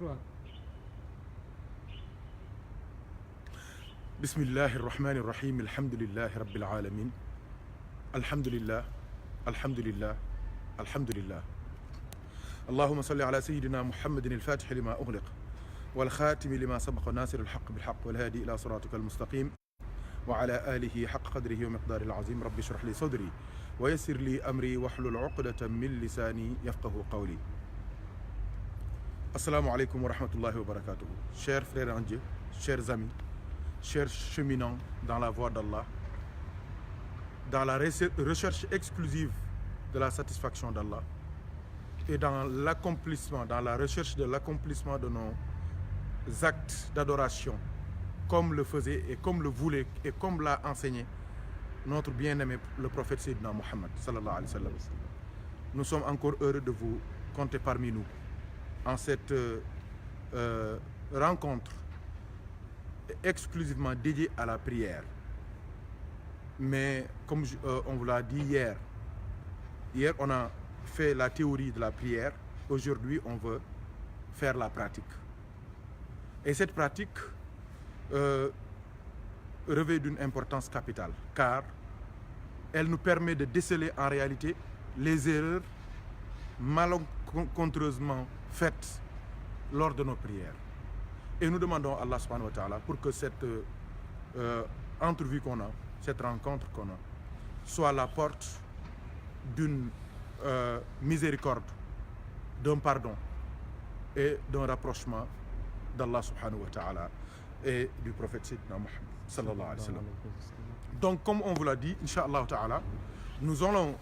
3. Bismillahir Rahmanir Rahim. Alhamdulillahi Rabbil Alamin. Alhamdulillah. Alhamdulillah. Alhamdulillah. اللهم صل على سيدنا محمد الفاتح لما أغلق والخاتم لما سبق ناصر الحق بالحق والهادي إلى صراطك المستقيم وعلى آله حق قدره ومقدار العظيم. رب اشرح لي صدري ويسر لي أمري واحلل عقدة من لساني يفقه قولي. Assalamu alaikum wa rahmatullahi wa barakatuh. Chers frères en Dieu, chers amis, chers cheminants dans la voie d'Allah, dans la recherche exclusive de la satisfaction d'Allah et dans l'accomplissement, dans la recherche de l'accomplissement de nos actes d'adoration, comme le faisait et comme le voulait et comme l'a enseigné notre bien-aimé le prophète Sayyidina Muhammad sallallahu alayhi wa sallam. Nous sommes encore heureux de vous compter parmi nous en cette rencontre exclusivement dédiée à la prière. Mais comme on vous l'a dit hier on a fait la théorie de la prière. Aujourd'hui, on veut faire la pratique. Et cette pratique revêt d'une importance capitale, car elle nous permet de déceler en réalité les erreurs malencontreusement faites lors de nos prières. Et nous demandons à Allah subhanahu wa ta'ala pour que cette entrevue qu'on a, cette rencontre qu'on a, soit la porte d'une miséricorde, d'un pardon et d'un rapprochement d'Allah subhanahu wa ta'ala et du prophète Sayyidina Muhammad sallallahu alayhi wa sallam. Donc comme on vous l'a dit, Inch'Allah ta'ala, nous allons,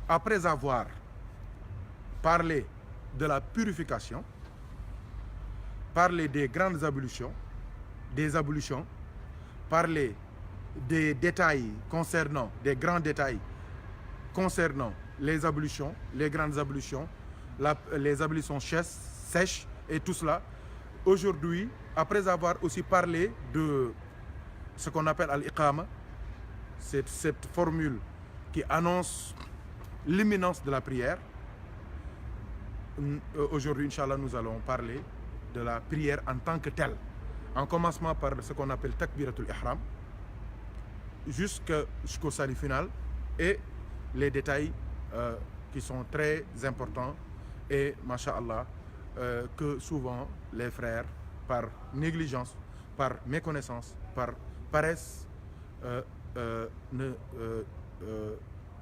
après avoir parlé de la purification, parler des grandes ablutions, des ablutions, parler des détails concernant, des grands détails concernant les ablutions, les grandes ablutions, les ablutions sèches et tout cela. Aujourd'hui, après avoir aussi parlé de ce qu'on appelle al-iqama, cette formule qui annonce l'imminence de la prière, aujourd'hui, Inch'Allah, nous allons parler de la prière en tant que telle, en commençant par ce qu'on appelle takbiratul ihram, jusqu'au salut final et les détails qui sont très importants et, masha'Allah, que souvent les frères, par négligence, par méconnaissance, par paresse,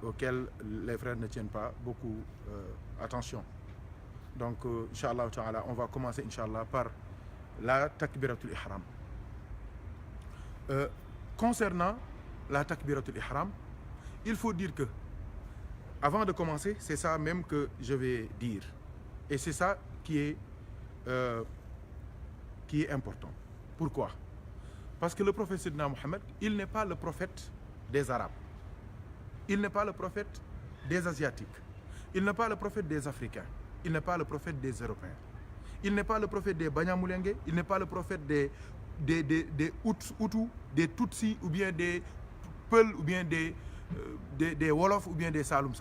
auxquels les frères ne tiennent pas beaucoup attention. Donc, Inch'Allah ta'ala, on va commencer, Inch'Allah, par la takbiratul ihram. Concernant la takbiratul ihram, il faut dire que, avant de commencer, c'est ça même que je vais dire. Et c'est ça qui est important. Pourquoi? Parce que le prophète Sayyidina Muhammad, il n'est pas le prophète des Arabes. Il n'est pas le prophète des Asiatiques. Il n'est pas le prophète des Africains. Il n'est pas le prophète des Européens. Il n'est pas le prophète des Banyamulenge. Il n'est pas le prophète des Hutus, des Tutsis, ou bien des Peuls, ou bien des Wolof, ou bien des Saloum.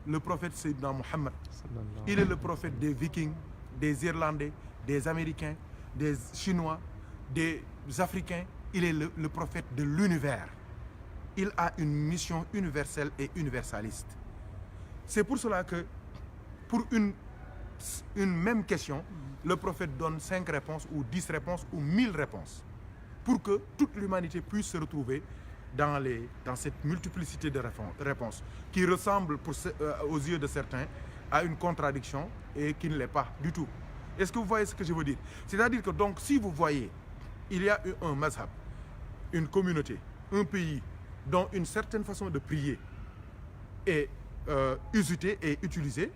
Le prophète Sayyidina Muhammad, il est le prophète des Vikings, des Irlandais, des Américains, des Chinois, des Africains. Il est le prophète de l'univers. Il a une mission universelle et universaliste. C'est pour cela que, pour une même question, le prophète donne 5 réponses ou 10 réponses ou 1000 réponses pour que toute l'humanité puisse se retrouver dans cette multiplicité de réponses qui ressemble aux yeux de certains à une contradiction et qui ne l'est pas du tout. Est-ce que vous voyez ce que je veux dire? C'est-à-dire que donc si vous voyez, il y a un mazhab, une communauté, un pays dont une certaine façon de prier est usitée et utilisée,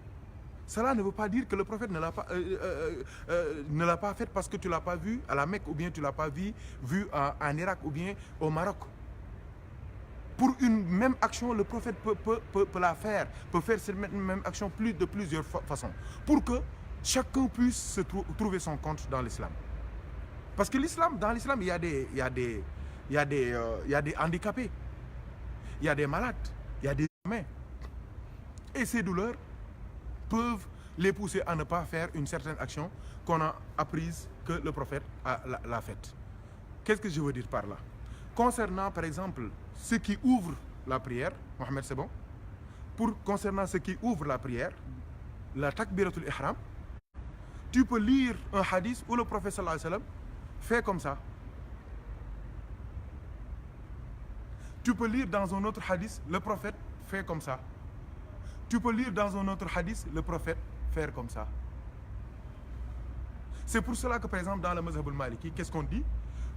cela ne veut pas dire que le prophète ne l'a pas fait parce que tu ne l'as pas vu à la Mecque ou bien tu ne l'as pas vu en Irak ou bien au Maroc. Pour une même action, le prophète peut la faire, peut faire cette même action de plusieurs façons, pour que chacun puisse trouver son compte dans l'islam. Parce que dans l'islam, il y a des handicapés, il y a des malades, il y a des humains. Et ces douleurs peuvent les pousser à ne pas faire une certaine action qu'on a apprise que le prophète l'a faite. Qu'est-ce que je veux dire par là? Concernant, par exemple, ceux qui ouvrent la prière, Mohamed, c'est bon? Concernant ceux qui ouvrent la prière, la takbiratul ihram, tu peux lire un hadith où le prophète sallallahu alayhi wa sallam fait comme ça. Tu peux lire dans un autre hadith, le prophète fait comme ça. Tu peux lire dans un autre hadith, le prophète faire comme ça. C'est pour cela que, par exemple, dans le mazhab al-maliki, qu'est-ce qu'on dit?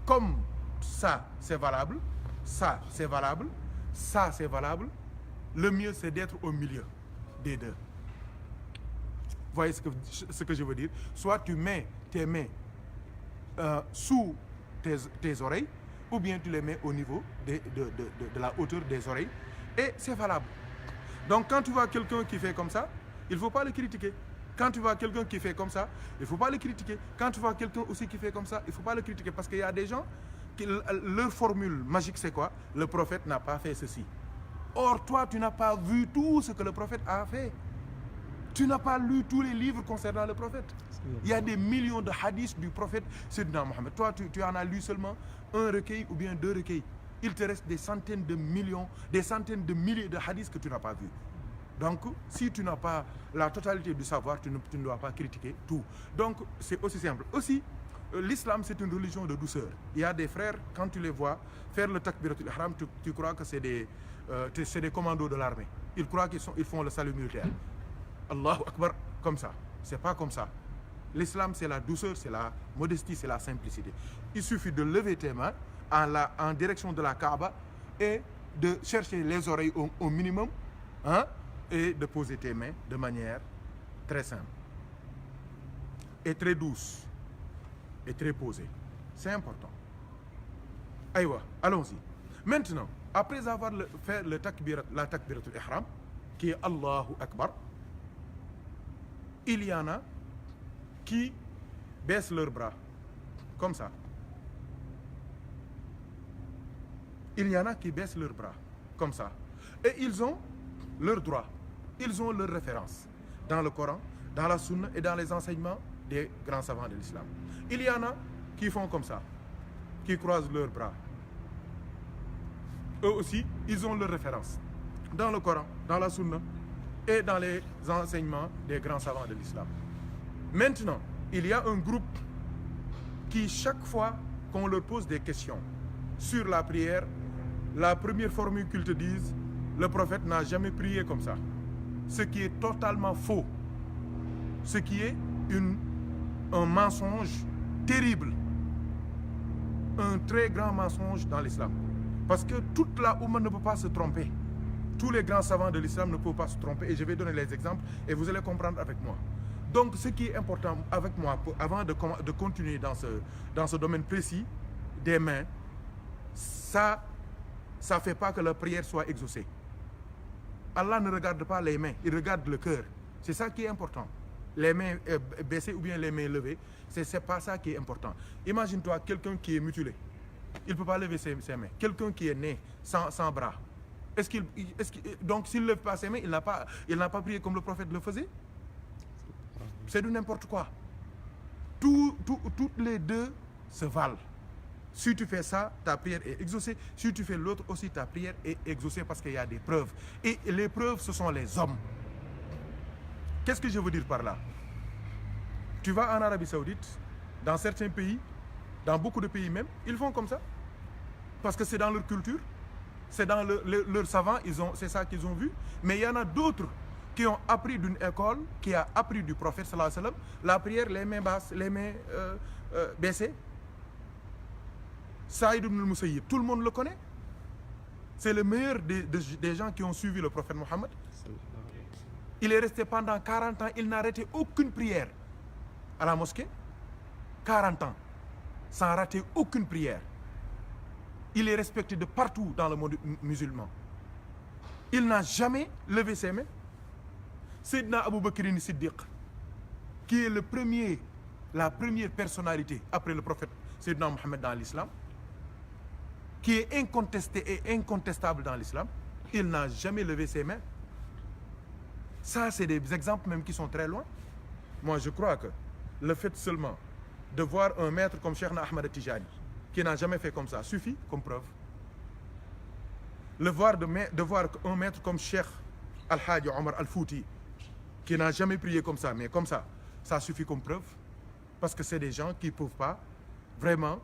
Comme ça, c'est valable, ça, c'est valable, ça, c'est valable, le mieux, c'est d'être au milieu des deux. Vous voyez ce que je veux dire? Soit tu mets tes mains sous tes oreilles, ou bien tu les mets au niveau de la hauteur des oreilles, et c'est valable. Donc quand tu vois quelqu'un qui fait comme ça, il ne faut pas le critiquer. Quand tu vois quelqu'un qui fait comme ça, il ne faut pas le critiquer. Quand tu vois quelqu'un aussi qui fait comme ça, il ne faut pas le critiquer. Parce qu'il y a des gens, leur formule magique, c'est quoi? Le prophète n'a pas fait ceci. Or, toi, tu n'as pas vu tout ce que le prophète a fait. Tu n'as pas lu tous les livres concernant le prophète. Il y a des millions de hadiths du prophète Sayyidina Mohammed. Toi, tu en as lu seulement un recueil ou bien 2 recueils. Il te reste des centaines de millions, des centaines de milliers de hadiths que tu n'as pas vus. Donc, si tu n'as pas la totalité du savoir, tu ne dois pas critiquer tout. Donc, c'est aussi simple. Aussi, l'islam, c'est une religion de douceur. Il y a des frères, quand tu les vois faire le takbiratul ihram, tu crois que c'est des commandos de l'armée. Ils croient qu'ils font le salut militaire. Allahu Akbar, comme ça. C'est pas comme ça. L'islam, c'est la douceur, c'est la modestie, c'est la simplicité. Il suffit de lever tes mains en direction de la Kaaba et de chercher les oreilles au minimum, hein, et de poser tes mains de manière très simple et très douce et très posée. C'est important. Aïwa, allons-y. Maintenant, après avoir fait la takbiratul ihram, qui est Allahu Akbar, il y en a qui baissent leurs bras, comme ça. Il y en a qui baissent leurs bras, comme ça. Et ils ont leurs droits, ils ont leurs références dans le Coran, dans la Sunna et dans les enseignements des grands savants de l'islam. Il y en a qui font comme ça, qui croisent leurs bras. Eux aussi, ils ont leurs références dans le Coran, dans la Sunna et dans les enseignements des grands savants de l'islam. Maintenant, il y a un groupe qui, chaque fois qu'on leur pose des questions sur la prière, la première formule qu'ils te disent, le prophète n'a jamais prié comme ça. Ce qui est totalement faux. Ce qui est un mensonge terrible. Un très grand mensonge dans l'islam. Parce que toute la Oumma ne peut pas se tromper. Tous les grands savants de l'islam ne peuvent pas se tromper. Et je vais donner les exemples et vous allez comprendre avec moi. Donc, ce qui est important avec moi, avant de continuer dans ce domaine précis des mains, ça ne fait pas que la prière soit exaucée. Allah ne regarde pas les mains, il regarde le cœur. C'est ça qui est important. Les mains baissées ou bien les mains levées, c'est pas ça qui est important. Imagine-toi quelqu'un qui est mutilé. Il ne peut pas lever ses mains. Quelqu'un qui est né sans bras. Donc, s'il ne lève pas ses mains, il n'a pas prié comme le prophète le faisait. C'est de n'importe quoi. Toutes les deux se valent. Si tu fais ça, ta prière est exaucée. Si tu fais l'autre aussi, ta prière est exaucée parce qu'il y a des preuves. Et les preuves, ce sont les hommes. Qu'est-ce que je veux dire par là? Tu vas en Arabie Saoudite, dans certains pays, dans beaucoup de pays même, ils font comme ça. Parce que c'est dans leur culture, c'est dans leurs savants, c'est ça qu'ils ont vu. Mais il y en a d'autres qui ont appris d'une école, qui a appris du prophète sallallahu alayhi wa sallam, la prière, les mains basses, les mains baissées. Saïd ibn al-Musayyib, tout le monde le connaît. C'est le meilleur des gens qui ont suivi le prophète Mohammed. Il est resté pendant 40 ans, il n'a arrêté aucune prière à la mosquée. 40 ans, sans rater aucune prière. Il est respecté de partout dans le monde musulman. Il n'a jamais levé ses mains. Sayyidina Abu Bakr Siddiq, qui est la première personnalité après le prophète Sayyidina Mohammed dans l'islam, qui est incontesté et incontestable dans l'islam, il n'a jamais levé ses mains. Ça, c'est des exemples même qui sont très loin. moi je crois que le fait seulement de voir un maître comme Cheikh Ahmed Tijani qui n'a jamais fait comme ça suffit comme preuve. De voir un maître comme Cheikh Al-Hadji Omar Al-Fouti qui n'a jamais prié comme ça, mais comme ça suffit comme preuve, parce que c'est des gens qui ne peuvent pas vraiment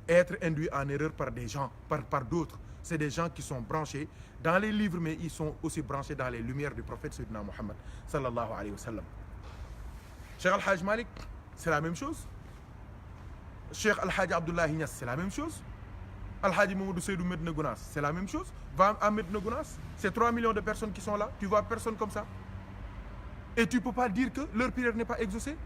être induits en erreur par des gens, par d'autres. C'est des gens qui sont branchés dans les livres, mais ils sont aussi branchés dans les lumières du prophète Sayyidina Muhammad sallallahu alayhi wa sallam. Cheikh Al-Hajj Malik, c'est la même chose. Cheikh Al-Hajj Abdoulaye Niass, c'est la même chose. Al-Hajj Mamadou Seydou Medina Gounass, c'est la même chose. Va à Medina Gounass, c'est 3 millions de personnes qui sont là. Tu vois personne comme ça. Et tu ne peux pas dire que leur prière n'est pas exaucée.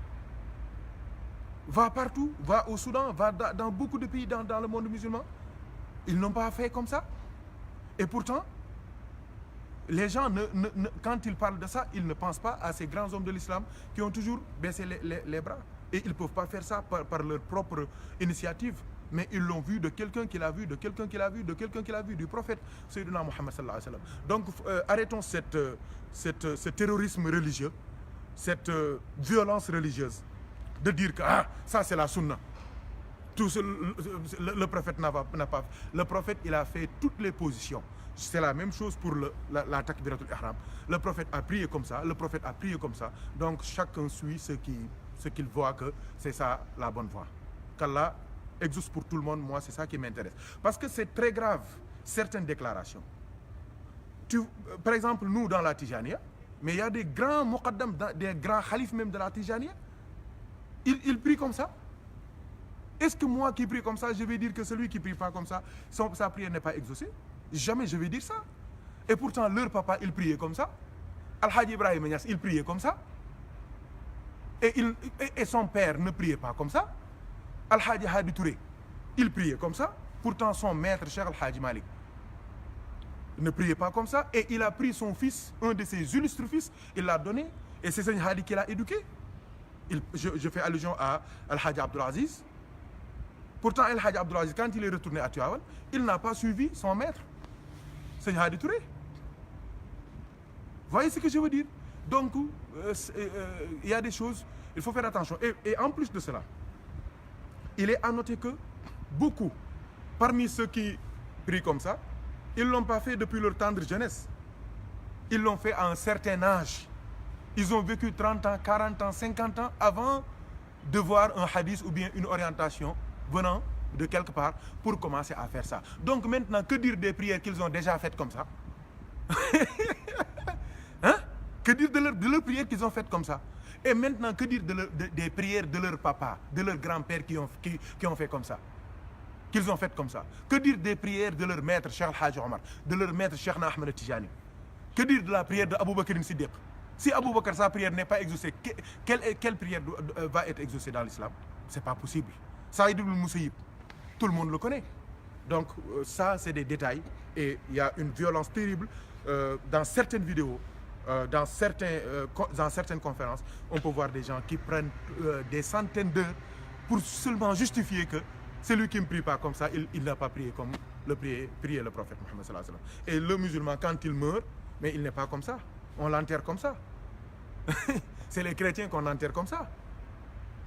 Va partout, va au Soudan, va dans beaucoup de pays dans le monde musulman. Ils n'ont pas fait comme ça. Et pourtant, les gens, quand ils parlent de ça, ils ne pensent pas à ces grands hommes de l'islam qui ont toujours baissé les bras. Et ils ne peuvent pas faire ça par leur propre initiative. Mais ils l'ont vu de quelqu'un qui l'a vu, de quelqu'un qui l'a vu, de quelqu'un qui l'a vu, du prophète Sayyidina Muhammad sallallahu alayhi wa sallam. Donc arrêtons ce terrorisme religieux, cette violence religieuse, de dire que ça c'est la sunna. Le prophète n'a pas. Le prophète, il a fait toutes les positions. C'est la même chose pour la takbiratul ihram. Le prophète a prié comme ça, le prophète a prié comme ça. Donc chacun suit ce qu'il voit que c'est ça la bonne voie. Qu'Allah exauce pour tout le monde, moi c'est ça qui m'intéresse. Parce que c'est très grave, certaines déclarations. Par exemple, nous dans la Tijaniya, mais il y a des grands muqaddam, des grands khalifs même de la Tijaniya, ils prient comme ça. Est-ce que moi qui prie comme ça, je vais dire que celui qui ne prie pas comme ça, sa prière n'est pas exaucée? Jamais je vais dire ça. Et pourtant, leur papa, il priait comme ça. Al-Hajj Ibrahim Niass, il priait comme ça. Et son père ne priait pas comme ça. Al-Hajj Hadi Touré, il priait comme ça. Pourtant, son maître, Cheikh Al-Hajj Malik, ne priait pas comme ça. Et il a pris son fils, un de ses illustres fils, il l'a donné. Et c'est Seigneur Hadi qui l'a éduqué. Je fais allusion à Al-Hajj Abdul Aziz. Pourtant, Al-Hajj Abdul Aziz, quand il est retourné à Tivaouane, il n'a pas suivi son maître, Seigneur Hadi Touré. Voyez ce que je veux dire? Donc, il y a des choses, il faut faire attention. Et en plus de cela, il est à noter que beaucoup, parmi ceux qui prient comme ça, ils ne l'ont pas fait depuis leur tendre jeunesse. Ils l'ont fait à un certain âge. Ils ont vécu 30 ans, 40 ans, 50 ans avant de voir un hadith ou bien une orientation venant de quelque part pour commencer à faire ça. Donc maintenant, que dire des prières qu'ils ont déjà faites comme ça? Hein? Que dire de leurs prières qu'ils ont faites comme ça? Et maintenant, que dire des prières de leur papa, de leur grand-père qui ont fait comme ça? Qu'ils ont fait comme ça? Que dire des prières de leur maître, Cheikh Al-Hajj Omar, de leur maître, Cheikh Ahmed Tijani? Que dire de la prière de Abou Bakr Siddiq? Si Abou Bakr, sa prière n'est pas exaucée, quelle prière va être exaucée dans l'islam? C'est pas possible. Saïd ibn Musayyib, tout le monde le connaît. Donc ça, c'est des détails. Et il y a une violence terrible dans certaines vidéos. Dans certaines conférences, on peut voir des gens qui prennent des centaines d'heures pour seulement justifier que celui qui ne prie pas comme ça, il n'a pas prié comme priait le prophète Mohammed sallallahu alayhi wa sallam. Et le musulman, quand il meurt, mais il n'est pas comme ça. On l'enterre comme ça. C'est les chrétiens qu'on enterre comme ça.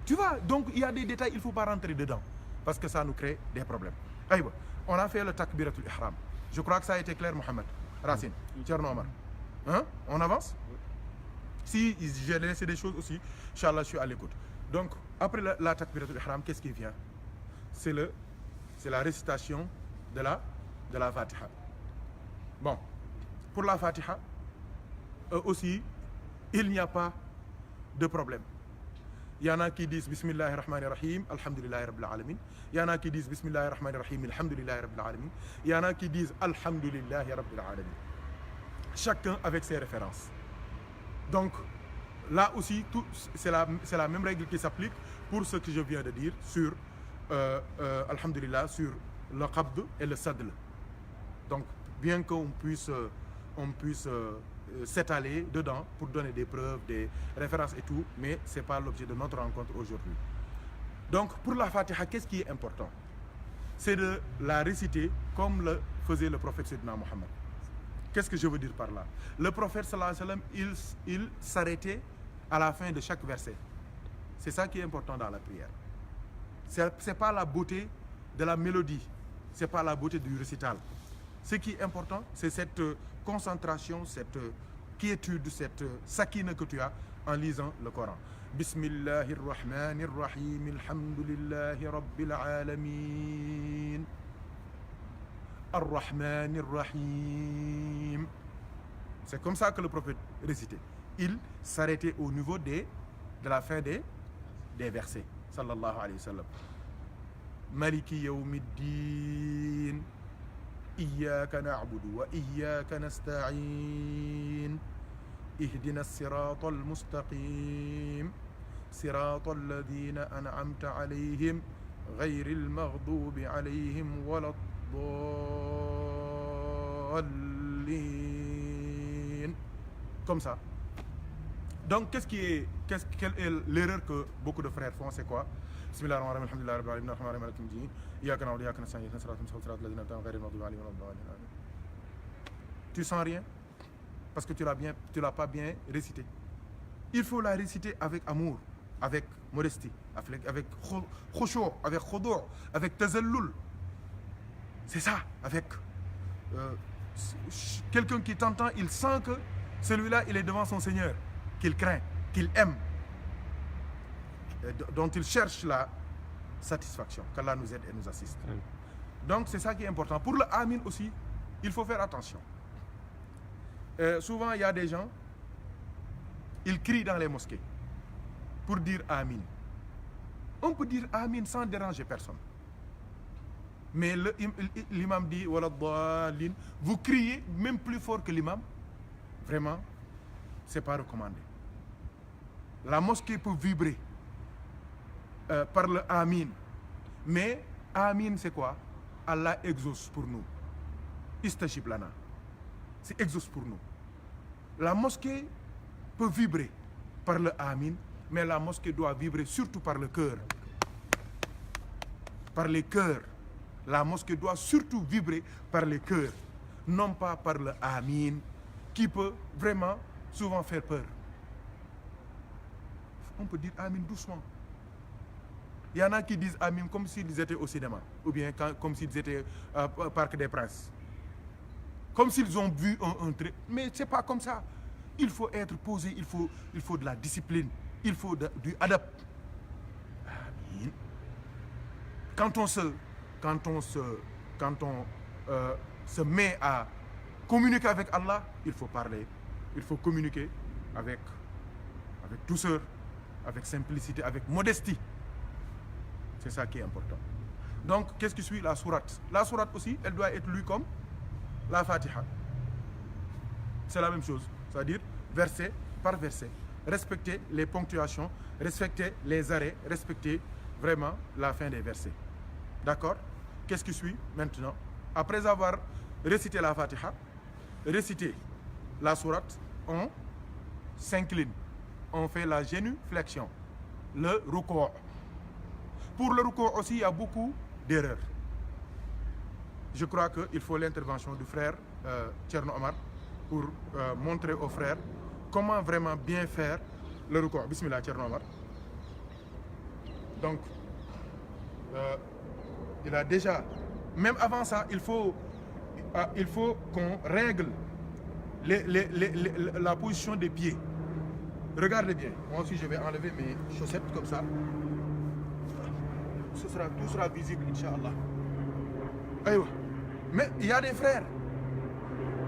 Tu vois, donc il y a des détails, il ne faut pas rentrer dedans. Parce que ça nous crée des problèmes. Aïe, on a fait le takbiratul ihram. Je crois que ça a été clair, Mohamed. Racine, Thierno Omar. Hein? On avance? Si j'ai laissé des choses aussi, Inch'Allah, je suis à l'écoute. Donc, après la takbiratul ihram, qu'est-ce qui vient? C'est la récitation de la Fatiha. Bon, pour la Fatiha, aussi, il n'y a pas de problème. Il y en a qui disent Bismillahir Rahmanir Rahim, Alhamdulillahi Rabbil Alamin. Il y en a qui disent Bismillahir Rahmanir Rahim, Alhamdulillahi Rabbil Alamin. Il y en a qui disent Alhamdulillahi Rabbil Alamin. Chacun avec ses références. Donc, là aussi, c'est la même règle qui s'applique pour ce que je viens de dire sur, Alhamdulillah, sur le qabd et le sadl. Donc, bien qu'on puisse s'étaler dedans pour donner des preuves, des références et tout, mais ce n'est pas l'objet de notre rencontre aujourd'hui. Donc, pour la Fatiha, qu'est-ce qui est important? C'est de la réciter comme le faisait le prophète Sayyidina Muhammad. Qu'est-ce que je veux dire par là? Le prophète sallallahu alayhi wa sallam, il s'arrêtait à la fin de chaque verset. C'est ça qui est important dans la prière. C'est pas la beauté de la mélodie, c'est pas la beauté du récital. Ce qui est important, c'est cette concentration, cette quiétude, cette sakina que tu as en lisant le Coran. Bismillahirrahmanirrahim, alhamdulillahi rabbil alamin, arrahmanirrahim. C'est comme ça que le prophète récitait. Il s'arrêtait au niveau de la fin des versets. Sallallahu alayhi wa sallam. Maliki yawmiddin, iyyaka na'budu wa iyyaka nasta'in, ihdina as-sirata al-mustaqim, sirata alladhina an'amta alayhim, ghayri al-maghdubi alayhim wa lad-dallin. Comme ça. Donc, quelle est l'erreur que beaucoup de frères font? C'est quoi? Bismillahirrahmanirrahim, alhamdulillahi rabbil alamin, arrahmanirrahim, maliki yawmiddin, iyyaka na'budu wa iyyaka nasta'in, ihdinas siratal mustaqim, siratal ladzina an'amta alayhim, ghayril maghdubi alayhim wa lad-dallin. Tu sens rien? Parce que tu l'as pas bien récité. Il faut la réciter avec amour, avec modestie, avec khushu', avec khudu', avec tazallul. C'est ça, avec quelqu'un qui t'entend, il sent que celui-là, il est devant son Seigneur, qu'il craint, qu'il aime, dont il cherche la satisfaction. Qu'Allah nous aide et nous assiste. Donc, c'est ça qui est important. Pour le Amin aussi, il faut faire attention. Souvent, il y a des gens, ils crient dans les mosquées pour dire Amin. On peut dire Amin sans déranger personne. Mais l'imam dit Waladhalin, vous criez même plus fort que l'imam. Vraiment, c'est pas recommandé. La mosquée peut vibrer par le Amin. Mais Amin, c'est quoi? Allah exauce pour nous. Istajib lana. C'est exauce pour nous. La mosquée peut vibrer par le Amin, mais la mosquée doit vibrer surtout par le cœur. Par les cœurs. La mosquée doit surtout vibrer par les cœurs, non pas par le Amin, qui peut vraiment souvent faire peur. On peut dire Amin doucement. Il y en a qui disent Amin comme s'ils étaient au cinéma, ou bien comme s'ils étaient au Parc des Princes. Comme s'ils ont vu un trait. Mais c'est pas comme ça. Il faut être posé, il faut de la discipline, il faut du adab. Amin. Quand on se met à communiquer avec Allah, il faut parler, il faut communiquer avec douceur, avec simplicité, avec modestie. C'est ça qui est important. Donc, qu'est-ce qui suit? La sourate. La sourate aussi, elle doit être lue comme la Fatiha. C'est la même chose, c'est-à-dire verset par verset. Respecter les ponctuations, respecter les arrêts, respecter vraiment la fin des versets. D'accord? Qu'est-ce qui suit maintenant? Après avoir récité la Fatiha, récité la sourate, on s'incline. On fait la génuflexion, le ruku'. Pour le ruku' aussi, il y a beaucoup d'erreurs. Je crois qu'il faut l'intervention du frère Thierno Omar pour montrer aux frères comment vraiment bien faire le ruku'. Bismillah, Thierno Omar. Donc, il a déjà, même avant ça, il faut qu'on règle la position des pieds. Regardez bien. Moi aussi, je vais enlever mes chaussettes comme ça. Tout sera visible, Inch'Allah. Mais il y a des frères,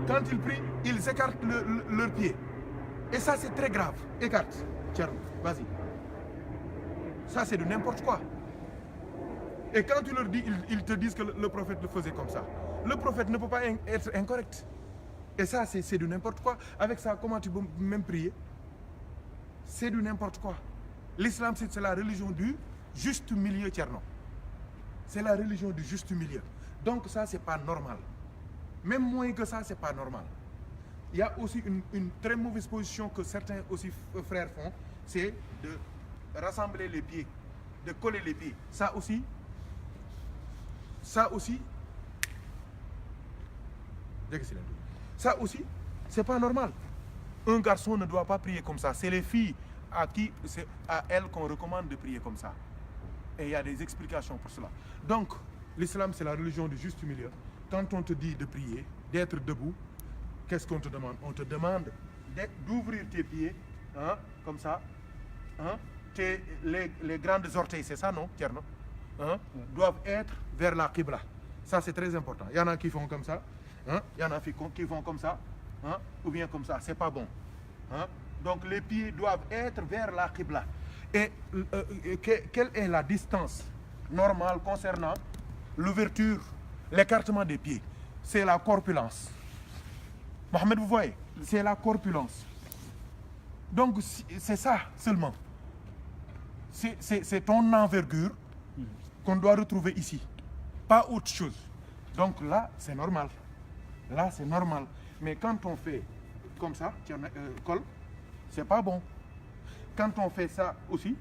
quand ils prient, ils écartent leurs pieds. Et ça, c'est très grave. Écarte. Tiens, vas-y. Ça, c'est de n'importe quoi. Et quand tu leur dis, ils te disent que le prophète le faisait comme ça. Le prophète ne peut pas être incorrect. Et ça, c'est de n'importe quoi. Avec ça, comment tu peux même prier? C'est de n'importe quoi. L'islam, c'est la religion du juste milieu, Tcherno. C'est la religion du juste milieu. Donc ça, c'est pas normal. Même moins que ça, c'est pas normal. Il y a aussi une très mauvaise position que certains aussi frères font, c'est de rassembler les pieds, de coller les pieds. Ça aussi, c'est pas normal. Un garçon ne doit pas prier comme ça. C'est les filles c'est à elle qu'on recommande de prier comme ça. Et il y a des explications pour cela. Donc, l'islam, c'est la religion du juste milieu. Quand on te dit de prier, d'être debout, qu'est-ce qu'on te demande? On te demande d'ouvrir tes pieds, hein, comme ça, hein, les grandes orteils, c'est ça, non, Tierno, hein, doivent être vers la Qibla. Ça, c'est très important. Il y en a qui font comme ça, hein, il y en a qui font comme ça, hein, ou bien comme ça. C'est pas bon. Hein. Donc, les pieds doivent être vers la Qibla. Et quelle est la distance normale concernant l'ouverture, l'écartement des pieds? C'est la corpulence. Mohamed, vous voyez? C'est la corpulence. Donc, c'est ça seulement. C'est ton envergure qu'on doit retrouver ici. Pas autre chose. Donc là, c'est normal. Là, c'est normal. Mais quand on fait comme ça, colle, c'est pas bon. Quand on fait ça aussi,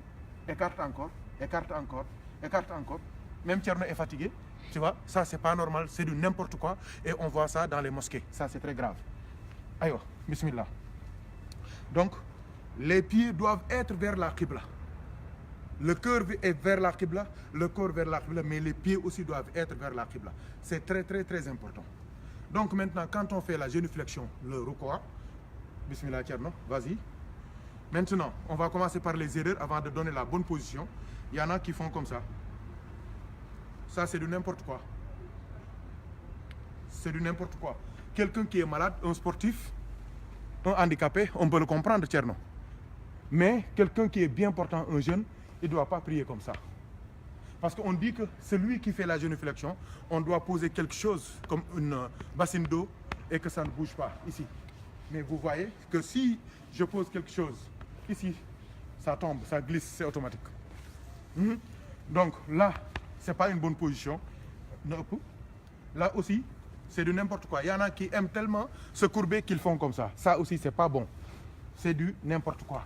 écarte encore, écarte encore, écarte encore. Même Tierno est fatigué, tu vois, ça c'est pas normal, c'est du n'importe quoi. Et on voit ça dans les mosquées, ça c'est très grave. Aïe, bismillah. Donc, les pieds doivent être vers la Qibla. Le cœur est vers la Qibla, le corps vers la Qibla, mais les pieds aussi doivent être vers la Qibla. C'est très très très important. Donc maintenant, quand on fait la génuflexion, le ruku', bismillah Tierno, vas-y. Maintenant, on va commencer par les erreurs avant de donner la bonne position. Il y en a qui font comme ça. Ça, c'est du n'importe quoi. C'est du n'importe quoi. Quelqu'un qui est malade, un sportif, un handicapé, on peut le comprendre, Tierno. Mais quelqu'un qui est bien portant, un jeune, il ne doit pas prier comme ça. Parce qu'on dit que celui qui fait la génuflexion, on doit poser quelque chose comme une bassine d'eau et que ça ne bouge pas ici. Mais vous voyez que si je pose quelque chose ici, ça tombe, ça glisse, c'est automatique. Donc là, ce n'est pas une bonne position. Là aussi, c'est de n'importe quoi. Il y en a qui aiment tellement se courber qu'ils font comme ça. Ça aussi, c'est pas bon. C'est du n'importe quoi.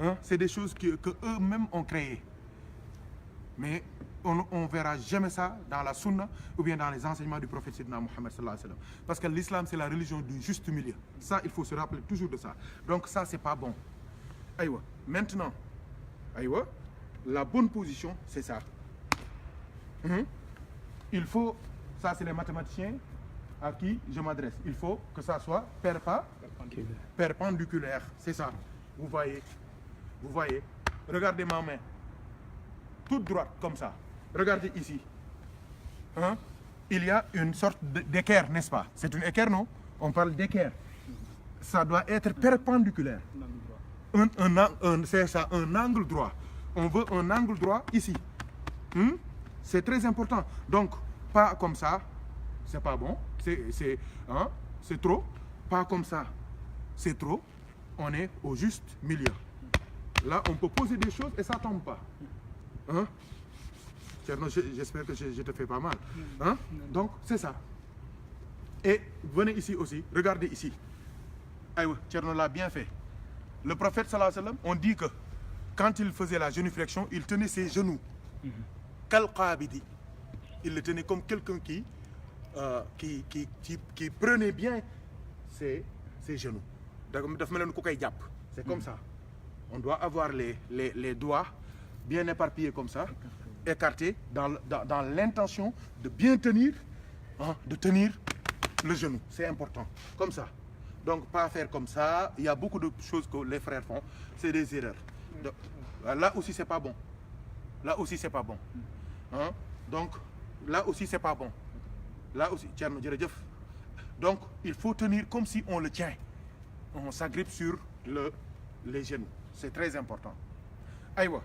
Hein? C'est des choses que eux-mêmes ont créées. Mais on ne verra jamais ça dans la sunna ou bien dans les enseignements du prophète Sidna Mohammed sallallahu alayhi wa sallam. Parce que l'islam, c'est la religion du juste milieu. Ça, il faut se rappeler toujours de ça. Donc ça, c'est pas bon. Aïwa. Maintenant, aïwa, la bonne position, c'est ça. Il faut, ça c'est les mathématiciens à qui je m'adresse. Il faut que ça soit perpendiculaire. C'est ça. Vous voyez. Regardez ma main. Toute droite, comme ça. Regardez ici. Hein? Il y a une sorte d'équerre, n'est-ce pas? C'est une équerre, non? On parle d'équerre. Ça doit être perpendiculaire. C'est ça, un angle droit. On veut un angle droit ici. C'est très important. Donc, pas comme ça, c'est pas bon. C'est trop. Pas comme ça, c'est trop. On est au juste milieu. Là, on peut poser des choses et ça tombe pas. Hein? J'espère que je te fais pas mal. Hein? Donc, c'est ça. Et venez ici aussi. Regardez ici. Aïe, Tcherno l'a bien fait. Le prophète, sallallahu alayhi wa sallam, on dit que quand il faisait la génuflexion, il tenait ses genoux. Kal-Qabidi. Il le tenait comme quelqu'un qui prenait bien ses genoux. C'est comme ça. On doit avoir les doigts bien éparpillés comme ça, écartés dans l'intention de bien tenir, hein, de tenir le genou. C'est important. Comme ça. Donc, pas faire comme ça. Il y a beaucoup de choses que les frères font. C'est des erreurs. Donc, là aussi, c'est pas bon. Là aussi, c'est pas bon. Hein? Donc, là aussi, c'est pas bon. Là aussi, donc, il faut tenir comme si on le tient. On s'agrippe sur les genoux. C'est très important. Aïwa.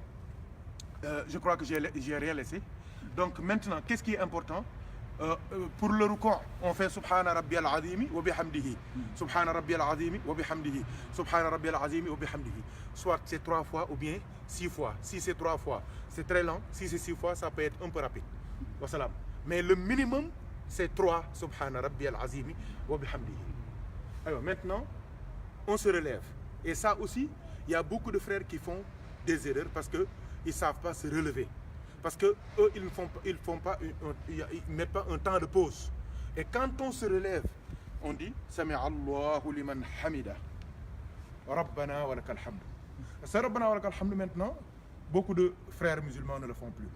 Je crois que j'ai rien laissé. Donc, maintenant, qu'est-ce qui est important? Pour le ruku', on fait Subhana Rabbiyal Azimi wa bihamdihi. Subhana Rabbiyal Azimi wa bihamdihi. Subhana Rabbiyal Azimi wa bihamdihi. Soit c'est 3 fois ou bien 6 fois. Si c'est 3 fois, c'est très lent. Si c'est 6 fois, ça peut être un peu rapide. Wassalam. Mais le minimum, c'est 3 Subhana Rabbiyal Azimi wa bihamdihi. Alors maintenant, on se relève. Et ça aussi, il y a beaucoup de frères qui font des erreurs parce qu'ils ne savent pas se relever. Parce que eux, ils mettent pas un temps de pause. Et quand on se relève, on dit Sami'a Allahu liman hamida. Rabbana wa lakal hamd. Ce Rabbana wa lakal hamd maintenant, beaucoup de frères musulmans ne le font plus.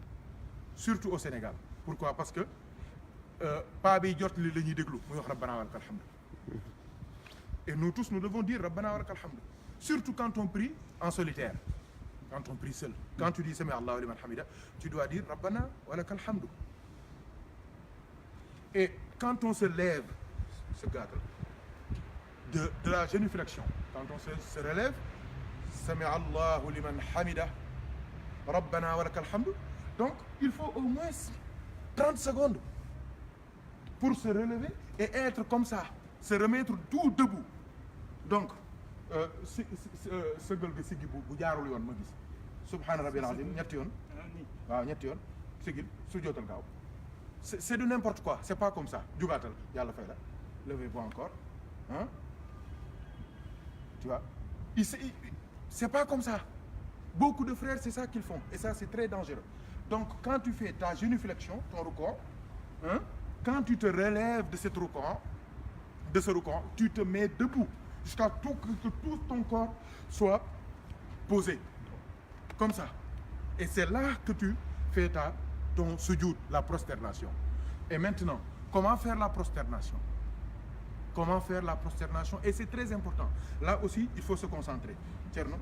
Surtout au Sénégal. Pourquoi? Parce que pas bi jot li la ñuy déglu muy wax Rabbana wa lakal hamd. Et nous tous, nous devons dire Rabbana wa lakal hamd. Surtout quand on prie en solitaire. Quand on prie seul. Quand tu dis Sami Allahu liman hamida, tu dois dire Rabbana wa lakal hamd. Et quand on se lève, se gâte, de la génuflexion, quand on se relève, Sami Allahu liman hamida, Rabbana wa lakal hamd. Donc, il faut au moins 30 secondes pour se relever et être comme ça, se remettre tout debout. Donc, sëggal ga siggi bu jaarul yoon ma gis subhaana rabbil azim ñetti yoon waaw ñetti yoon sigil sujjootal gaaw c'est de n'importe quoi, c'est pas comme ça. Jugaatal yàlla fay la, levez-vous encore, hein, tu vois, c'est pas comme ça. Beaucoup de frères, c'est ça qu'ils font, et ça c'est très dangereux. Donc quand tu fais ta génuflexion, ton rukû, hein, quand tu te relèves de ce rukû, tu te mets debout jusqu'à que tout ton corps soit posé, comme ça. Et c'est là que tu fais ton sujoud, la prosternation. Et maintenant, comment faire la prosternation? Comment faire la prosternation? Et c'est très important. Là aussi, il faut se concentrer. Tcherno,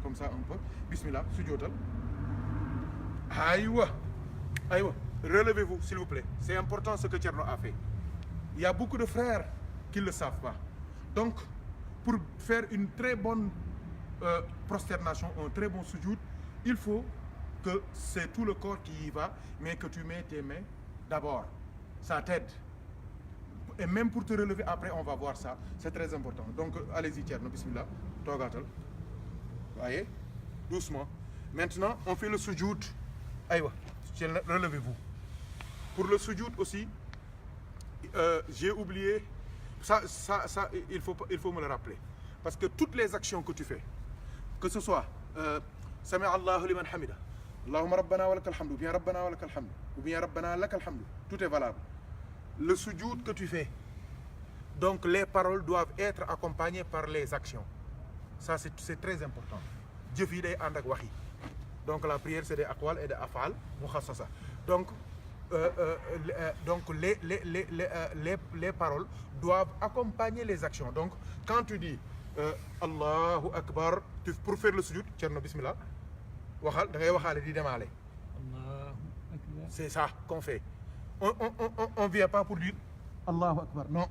comme ça un peu. Bismillah, sujudal. Aïwa. Aïwa. Relevez-vous, s'il vous plaît. C'est important ce que Tcherno a fait. Il y a beaucoup de frères qui ne le savent pas. Donc, pour faire une très bonne prosternation, un très bon sujoud, il faut que c'est tout le corps qui y va, mais que tu mets tes mains d'abord. Ça t'aide. Et même pour te relever après, on va voir ça. C'est très important. Donc, allez-y, Tcherno, bismillah. Togatal. Voyez? Doucement. Maintenant, on fait le sujoud. Aïwa, relevez-vous. Pour le sujoud aussi, j'ai oublié, ça il faut me le rappeler. Parce que toutes les actions que tu fais, que ce soit Sami Allahu liman hamida, Allahumma rabbana wa lakal hamdu, ou bien rabbana wa lakal hamdu, ou bien rabbana lakal hamdu, tout est valable. Le sujoud que tu fais, donc les paroles doivent être accompagnées par les actions. Ça c'est très important. Jëf yi day ànd ak wax yi. Donc la prière c'est des aqwal et des afal mukhassasa. Donc les paroles doivent accompagner les actions. Donc quand tu dis Allahu Akbar, pour faire le sujoud, Tcherno bismillah, waxal da ngay waxaale di demaale. Allahu Akbar. C'est ça qu'on fait. On vient pas pour dire Allahu Akbar. Non.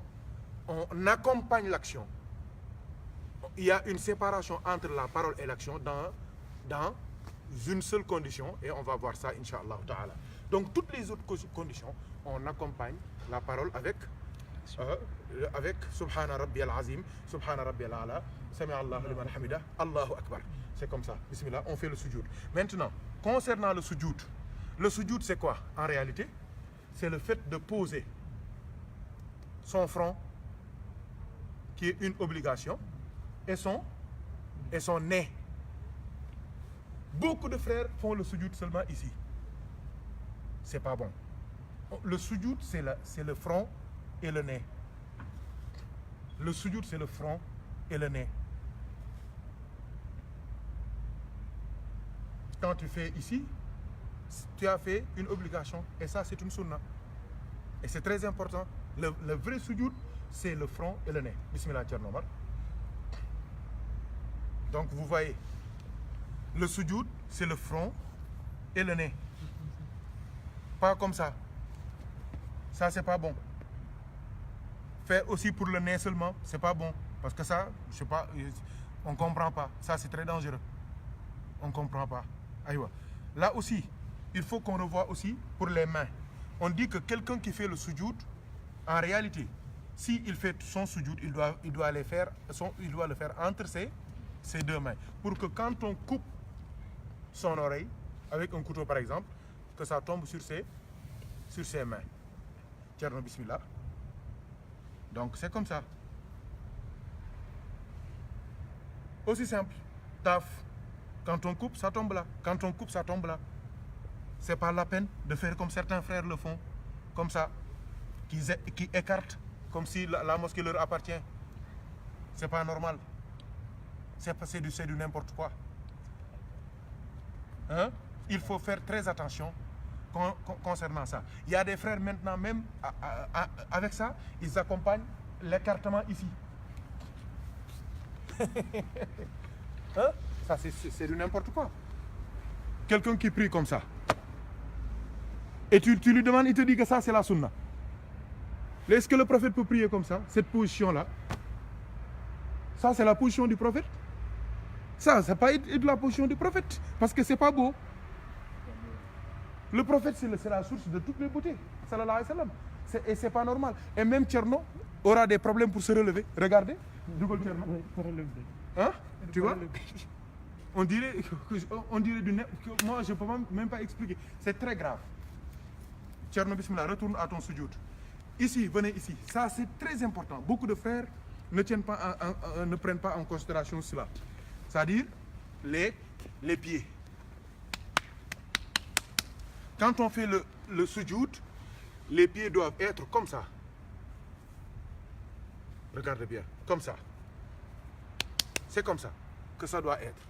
On accompagne l'action. Il y a une séparation entre la parole et l'action dans une seule condition, et on va voir ça, Inch'Allah ta'ala. Donc, toutes les autres conditions, on accompagne la parole avec Subhana Rabbi al-Azim, Subhana Rabbi al-Ala, Sami Allahu liman hamida, Allahu Akbar. C'est comme ça. Bismillah, on fait le sujoud. Maintenant, concernant le sujoud c'est quoi? En réalité, c'est le fait de poser son front, qui est une obligation, et son nez. Beaucoup de frères font le sujoud seulement ici. C'est pas bon. Le sujoud, c'est le front et le nez. Le sujoud, c'est le front et le nez. Quand tu fais ici, tu as fait une obligation, et ça, c'est une sunna. Et c'est très important. Le vrai sujoud, c'est le front et le nez. Bismillah, Tchernomar. Donc, vous voyez, le sujoud, c'est le front et le nez. Pas comme ça. Ça, c'est pas bon. Faire aussi pour le nez seulement, c'est pas bon. Parce que ça, je sais pas, on comprend pas. Ça, c'est très dangereux. On comprend pas. Aïwa. Là aussi, il faut qu'on revoie aussi pour les mains. On dit que quelqu'un qui fait le sujoud, en réalité, s'il fait son sujoud, il doit le faire entre ses deux mains. Pour que quand on coupe son oreille, avec un couteau par exemple, que ça tombe sur ses mains. Tcherno bismillah. Donc c'est comme ça. Aussi simple. Taf. Quand on coupe, ça tombe là. Quand on coupe, ça tombe là. C'est pas la peine de faire comme certains frères le font. Comme ça. Qui écartent. Comme si la mosquée leur appartient. C'est pas normal. c'est du n'importe quoi. Hein? Il faut faire très attention concernant ça. Il y a des frères maintenant, même avec ça, ils accompagnent l'écartement ici. Hein? Ça, c'est du n'importe quoi. Quelqu'un qui prie comme ça. Et tu lui demandes, il te dit que ça, c'est la sunna. Est-ce que le prophète peut prier comme ça, cette position-là? Ça, c'est la position du prophète. Ça, c'est pas de la position du prophète, parce que c'est pas beau. Le prophète, c'est la source de toutes les beautés. Sallallahu alayhi wa sallam. Et c'est pas normal. Et même Tcherno aura des problèmes pour se relever. Regardez. Hein? Tu vois? On dirait moi, je peux même pas expliquer. C'est très grave. Tcherno, bismillah, retourne à ton sujoud. Ici, venez ici. Ça, c'est très important. Beaucoup de frères ne prennent pas en considération cela. C'est-à-dire les pieds. Quand on fait le sujoud, les pieds doivent être comme ça. Regardez bien, comme ça. C'est comme ça que ça doit être.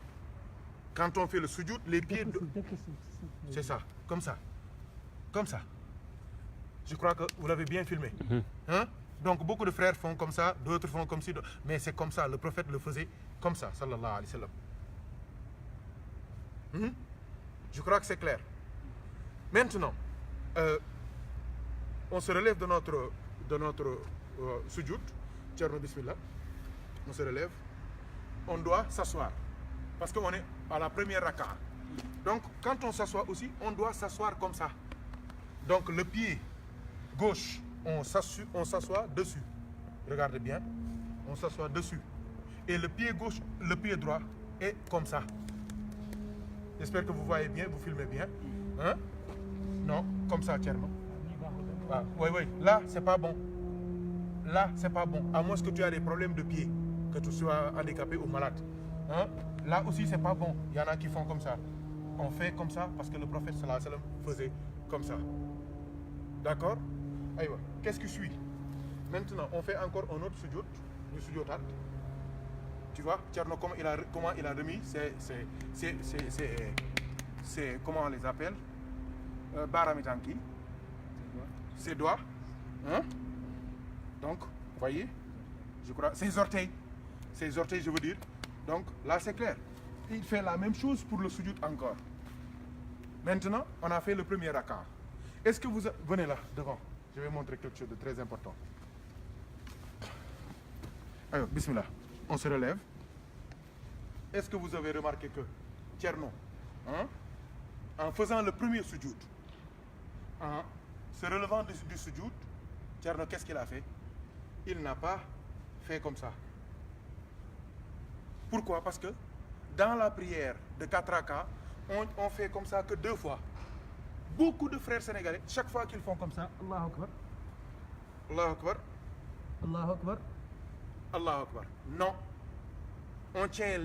Quand on fait le sujoud, les pieds... C'est ça, comme ça. Comme ça. Je crois que vous l'avez bien filmé. Hein? Donc beaucoup de frères font comme ça, d'autres font comme ci. Mais c'est comme ça, le prophète le faisait comme ça, sallallahu alayhi wa sallam. Je crois que c'est clair. Maintenant, on se relève de notre sujoud. Tcherno bismillah. On se relève. On doit s'asseoir. Parce qu'on est à la première raka'a. Donc, quand on s'assoit aussi, on doit s'asseoir comme ça. Donc, le pied gauche, on s'assoit dessus. Regardez bien. On s'assoit dessus. Et le pied gauche, le pied droit est comme ça. J'espère que vous voyez bien, vous filmez bien. Hein? Non, comme ça, Tcherno. Ah, oui, là, c'est pas bon. Là, c'est pas bon. À moins que tu aies des problèmes de pied, que tu sois handicapé ou malade. Hein? Là aussi, c'est pas bon. Il y en a qui font comme ça. On fait comme ça parce que le prophète sallallahu alayhi wa sallam faisait comme ça. D'accord? Aïwa. Qu'est-ce qui suit? Maintenant, on fait encore un autre sujoud, du sujoudat. Tu vois, Tcherno, comment il a remis c'est comment on les appelle? Baramitanki. Ses doigts. Hein? Donc, voyez, je crois, ses orteils, je veux dire. Donc, là, c'est clair. Il fait la même chose pour le sujoud encore. Maintenant, on a fait le premier raka'a. Est-ce que vous... Venez là, devant. Je vais montrer quelque chose de très important. Alors, bismillah. On se relève. Est-ce que vous avez remarqué que Tcherno, hein, en faisant le premier sujoud, en se relevant du sujoud, Tcherno, qu'est-ce qu'il a fait? Il n'a pas fait comme ça. Pourquoi? Parce que dans la prière de 4 rakas, on fait comme ça que 2 fois. Beaucoup de frères sénégalais, chaque fois qu'ils font comme ça, Allahu Akbar, Allahu Akbar, Allahu Akbar, Allahu Akbar. Non. On tient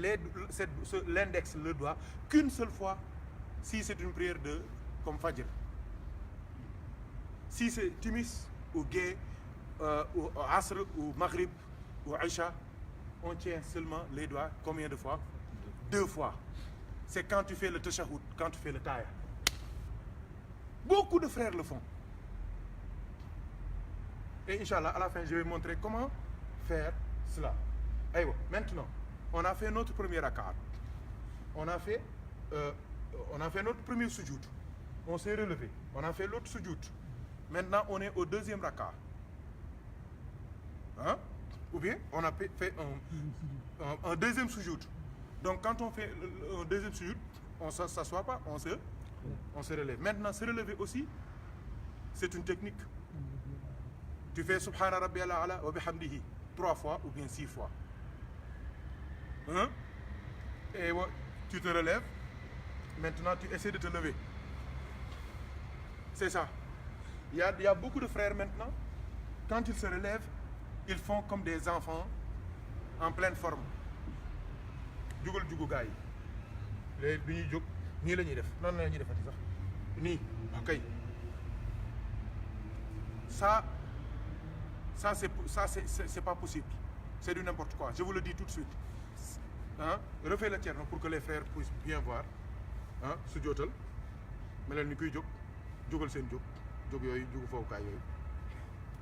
l'index, le doigt, qu'une seule fois, si c'est une prière comme Fajr. Si c'est Timis ou Gay, ou Asr, ou Maghrib, ou Aïcha, on tient seulement les doigts combien de fois? 2 fois. C'est quand tu fais le tashahhud, quand tu fais le taaya. Beaucoup de frères le font. Et Inch'Allah, à la fin, je vais montrer comment faire cela. Aïe, maintenant, on a fait notre premier raka'a. On a fait notre premier sujoud. On s'est relevé. On a fait l'autre sujoud. Maintenant, on est au deuxième raka'a. Hein? Ou bien, on a fait un deuxième sujoud. Donc, quand on fait un deuxième sujoud, on ne s'assoit pas, on se relève. Maintenant, se relever aussi, c'est une technique. Tu fais Subhana Rabbiyal A'la wa bihamdihi 3 fois ou bien 6 fois. Hein? Et tu te relèves. Maintenant, tu essaies de te lever. C'est ça. Il y a beaucoup de frères maintenant, quand ils se relèvent, ils font comme des enfants en pleine forme. Djugal djugu gaay. Les bi ñuy jog ni lañuy def. Non lañuy defati sax. Ni, OK. Ça c'est pas possible. C'est du n'importe quoi. Je vous le dis tout de suite. ah refais le Thierno pour que les frères puissent bien voir ah su jootal melal ni kuy jóg jógal seen jóg yooyu jógu fowukaay yooyu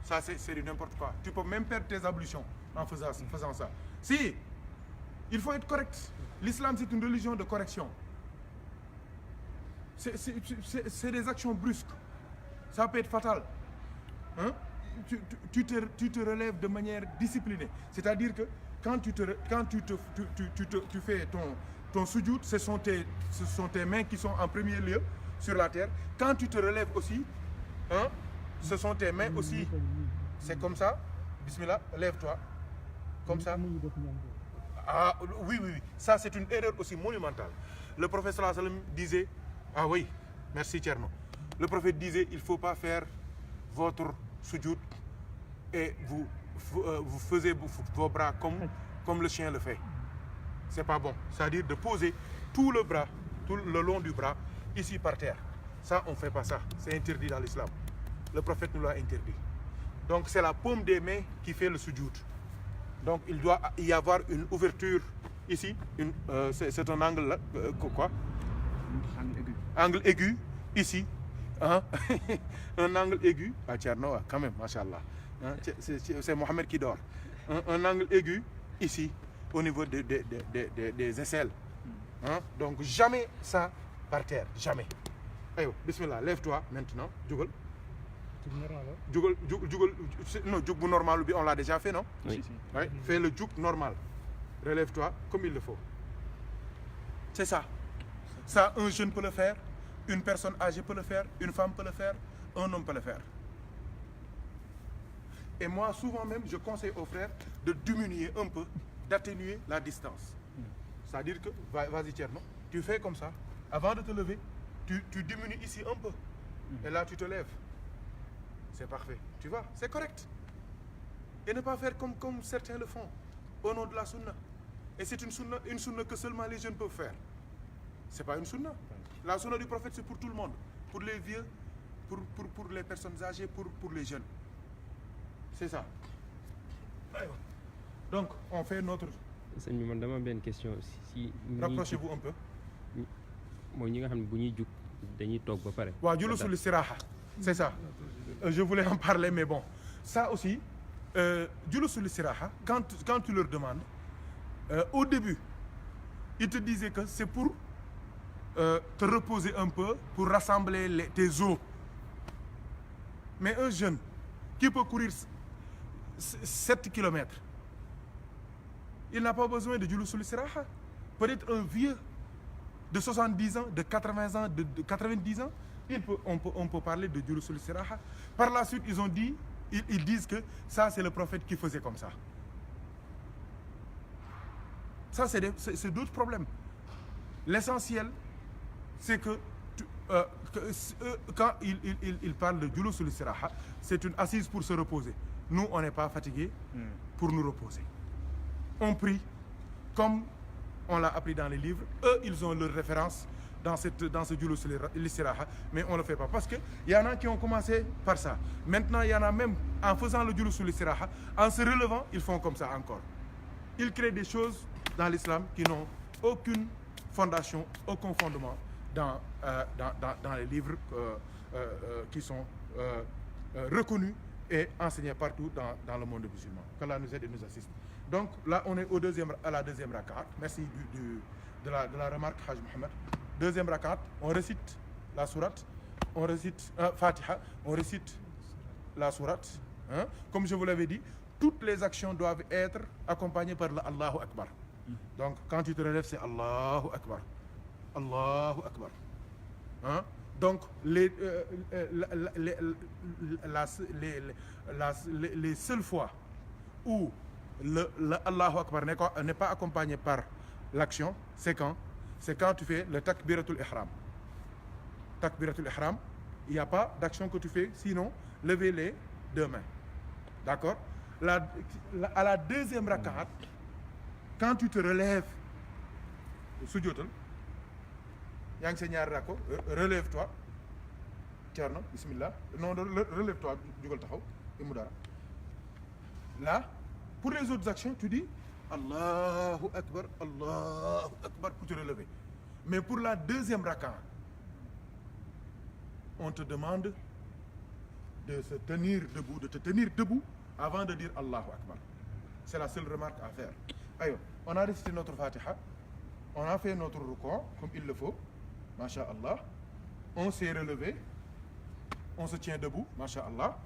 ça c'est du n'importe quoi. Tu peux même perdre tes ablutions en faisant ça. Si, il faut être correct. L'islam, c'est une religion de correction. C'est des actions brusques. Ça peut être fatal. Hein? Tu te relèves de manière disciplinée. C'est-à-dire que quand tu fais ton sujoud, ce sont tes mains qui sont en premier lieu sur la terre. Quand tu te relèves aussi, hein, ce sont tes mains aussi. C'est comme ça. Bismillah, lève-toi. Comme ça. Ah oui. Ça, c'est une erreur aussi monumentale. Le prophète sallallahu alayhi wa sallam disait, ah oui, merci Thierno. Le prophète disait, il ne faut pas faire votre sujoud et vous faisiez vos bras comme le chien le fait. C'est pas bon. C'est-à-dire de poser tout le bras, tout le long du bras, ici par terre. Ça, on ne fait pas ça. C'est interdit dans l'islam. Le prophète nous l'a interdit. Donc c'est la paume des mains qui fait le sujoud. Donc il doit y avoir une ouverture ici. C'est un angle là, quoi? Angle aigu ici. Hein? Un angle aigu. Ah Thierno, quand même, machallah. Hein? C'est Mohamed qui dort. Un angle aigu ici, au niveau des aisselles. Hein? Donc jamais ça par terre, jamais. Allez, bismillah, lève-toi maintenant. Djougal. Non, djouk normal, on l'a déjà fait, non? Oui. Ouais, fais le djouk normal. Relève-toi comme il le faut. C'est ça. Ça, un jeune peut le faire, une personne âgée peut le faire, une femme peut le faire, un homme peut le faire. Et moi, souvent même, je conseille aux frères de diminuer un peu, d'atténuer la distance. C'est-à-dire que, vas-y Thierno, tu fais comme ça. Avant de te lever, tu diminues ici un peu. Et là, tu te lèves. C'est parfait. Tu vois, c'est correct. Et ne pas faire comme certains le font, au nom de la sunna. Et c'est une sunna que seulement les jeunes peuvent faire. C'est pas une sunna. La sunna du prophète, c'est pour tout le monde. Pour les vieux, pour les personnes âgées, pour les jeunes. C'est ça. Donc, on fait notre... Je me demande une question. Si rapprochez-vous un peu. C'est ça. Je voulais en parler, mais bon. Ça aussi, quand tu leur demandes, au début, ils te disaient que c'est pour te reposer un peu, pour rassembler tes os. Mais un jeune qui peut courir 7 km, il n'a pas besoin de Julusul Istiraha. Peut-être un vieux de 70 ans, de 80 ans, de 90 ans, on peut parler de Julusul Istiraha. Par la suite, ils disent que ça, c'est le prophète qui faisait comme ça. Ça, c'est d'autres problèmes. L'essentiel, c'est que quand ils parlent de Julusul Istiraha, c'est une assise pour se reposer. Nous, on n'est pas fatigués pour nous reposer. On prie comme on l'a appris dans les livres. Eux, ils ont leur référence dans ce Julusul Istiraha, mais on ne le fait pas. Parce qu'il y en a qui ont commencé par ça. Maintenant, il y en a même, en faisant le Julusul Istiraha, en se relevant, ils font comme ça encore. Ils créent des choses dans l'islam qui n'ont aucune fondation, aucun fondement dans les livres qui sont reconnus et enseignés partout dans le monde musulman. Qu'Allah nous aide et nous assiste. Donc là, on est à la deuxième rakat. Merci de la remarque, Haj Mohamed. Deuxième rakat, on récite la sourate, on récite Fatiha, on récite la sourate. Hein? Comme je vous l'avais dit, toutes les actions doivent être accompagnées par l'Allahu Akbar. Donc quand tu te relèves, c'est Allahu Akbar. Allahu Akbar. Hein? Donc les seules fois où le Allahu Akbar n'est pas accompagné par l'action, c'est quand tu fais le takbiratul ihram. Takbiratul ihram, il n'y a pas d'action que tu fais, sinon lever les deux mains. D'accord? À la deuxième rakat, quand tu te relèves, sujjóotal, yaa ngi sa ñaari rako, relève-toi. Thierno, bismillah. Non, relève-toi, jugal taxaw, imu dara. Là, pour les autres actions, tu dis Allahu Akbar, pour te relever. Mais pour la deuxième raka, on te demande de se tenir debout, de te tenir debout avant de dire Allahu Akbar. C'est la seule remarque à faire. Ayo, on a récité notre Fatiha, on a fait notre rukû comme il le faut, masha'Allah. On s'est relevé, on se tient debout, masha'Allah.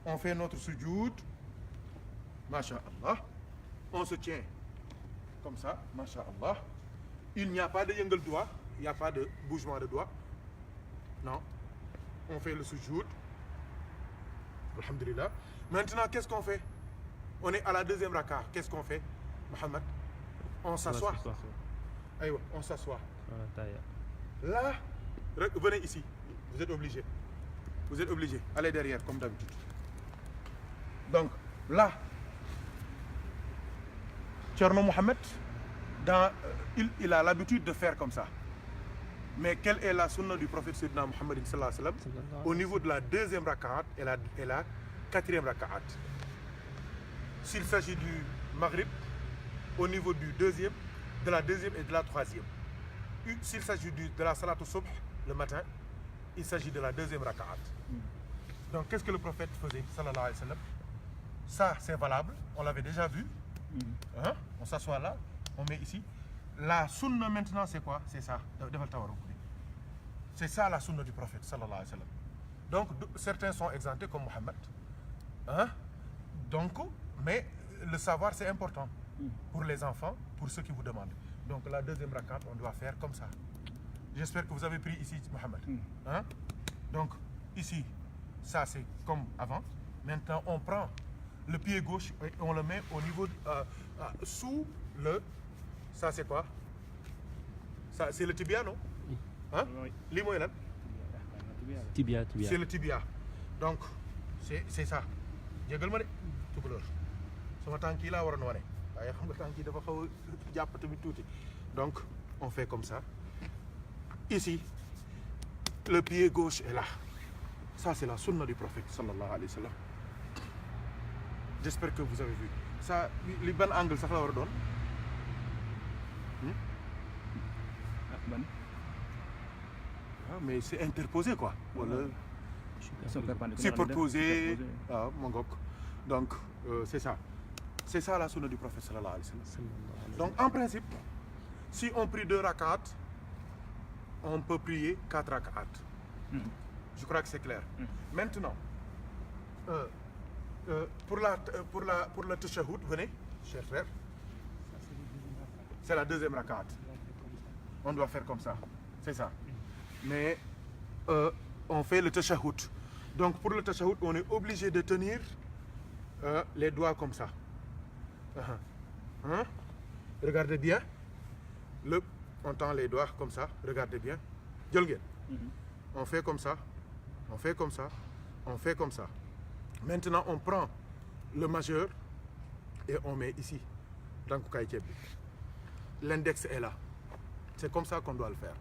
On fait notre sujoud, masha'Allah. On se tient comme ça, masha'Allah. Il n'y a pas de yëngal doigt, il n'y a pas de bougement de doigt. Non. On fait le sujoud. Alhamdulillah. Maintenant, qu'est-ce qu'on fait? On est à la deuxième raka. Qu'est-ce qu'on fait, Mohamed? On s'assoit. Aïe, on s'assoit. Là, venez ici. Vous êtes obligés. Vous êtes obligés. Allez derrière, comme d'habitude. Donc, là, Thierno Mohamed, il a l'habitude de faire comme ça. Mais quelle est la sunna du prophète Sayyidina Muhammad sallallahu alayhi wa sallam au niveau de la deuxième rakaat et la quatrième rakaat? S'il s'agit du Maghrib, au niveau du deuxième, de la deuxième et de la troisième. S'il s'agit de la Salat al-Subh, le matin, il s'agit de la deuxième rakaat. Donc, qu'est-ce que le prophète faisait, sallallahu alayhi wa sallam? Ça, c'est valable, on l'avait déjà vu. Hein? On s'assoit là, on met ici. La sunna maintenant, c'est quoi? C'est ça. C'est ça la sunna du prophète, sallallahu alayhi wa sallam. Donc, certains sont exemptés comme Mohammed. Hein? Donc, mais le savoir, c'est important pour les enfants, pour ceux qui vous demandent. Donc, la deuxième rakat, on doit faire comme ça. J'espère que vous avez pris ici, Mohammed. Hein? Donc, ici, ça, c'est comme avant. Maintenant, on prend le pied gauche et on le met au niveau, sous le... Ça, c'est quoi? Ça, c'est le tibia, non? Hein? Oui. Tibia. C'est le tibia. Donc, c'est ça. Jégal ma de tukulóor sama tànk yi laa waroon wane waaye xam nga tànk yi dafa xaw a jàpp tamit tuuti. Donc, on fait comme ça. Ici, le pied gauche est là. Ça, c'est la sunna du prophète, sallallahu alayhi wa sallam. J'espère que vous avez vu. Ça, li ban angle sax la war a doon? Ah, mais c'est interposé quoi. Voilà. Superposé. Ah, mon gars. Donc, c'est ça. C'est ça la sunna du prophète sallallahu alayhi wa sallam. Donc, en principe, si on prie 2 rakats, on peut prier 4 rakats. Je crois que c'est clair. Maintenant, pour le tashahhud, venez, chers frères. C'est la deuxième rakat. On doit faire comme ça. C'est ça. Mais on fait le tashahhud. Donc pour le tashahhud, on est obligé de tenir les doigts comme ça. Hein? Regardez bien. On tend les doigts comme ça. Regardez bien. On fait comme ça. On fait comme ça. On fait comme ça. Maintenant, on prend le majeur et on met ici. L'index est là. C'est comme ça qu'on doit le faire.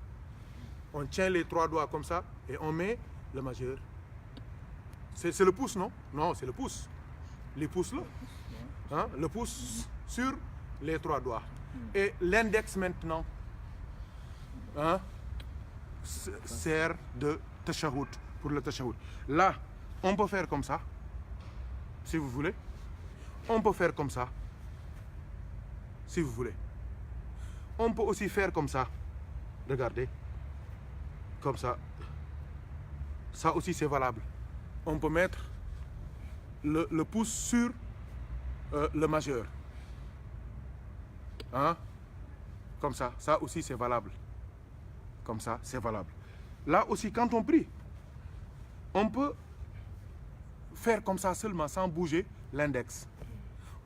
On tient les 3 doigts comme ça et on met le majeur. C'est le pouce, non? Non, c'est le pouce. Les pouces là. Hein? Le pouce sur les 3 doigts. Et l'index maintenant hein, sert de tashahhud, pour le tashahhud. Là, on peut faire comme ça, si vous voulez. On peut faire comme ça, si vous voulez. On peut aussi faire comme ça. Regardez. Comme ça. Ça aussi, c'est valable. On peut mettre le pouce sur le majeur. Hein? Comme ça. Ça aussi, c'est valable. Comme ça, c'est valable. Là aussi, quand on prie, on peut faire comme ça seulement, sans bouger l'index.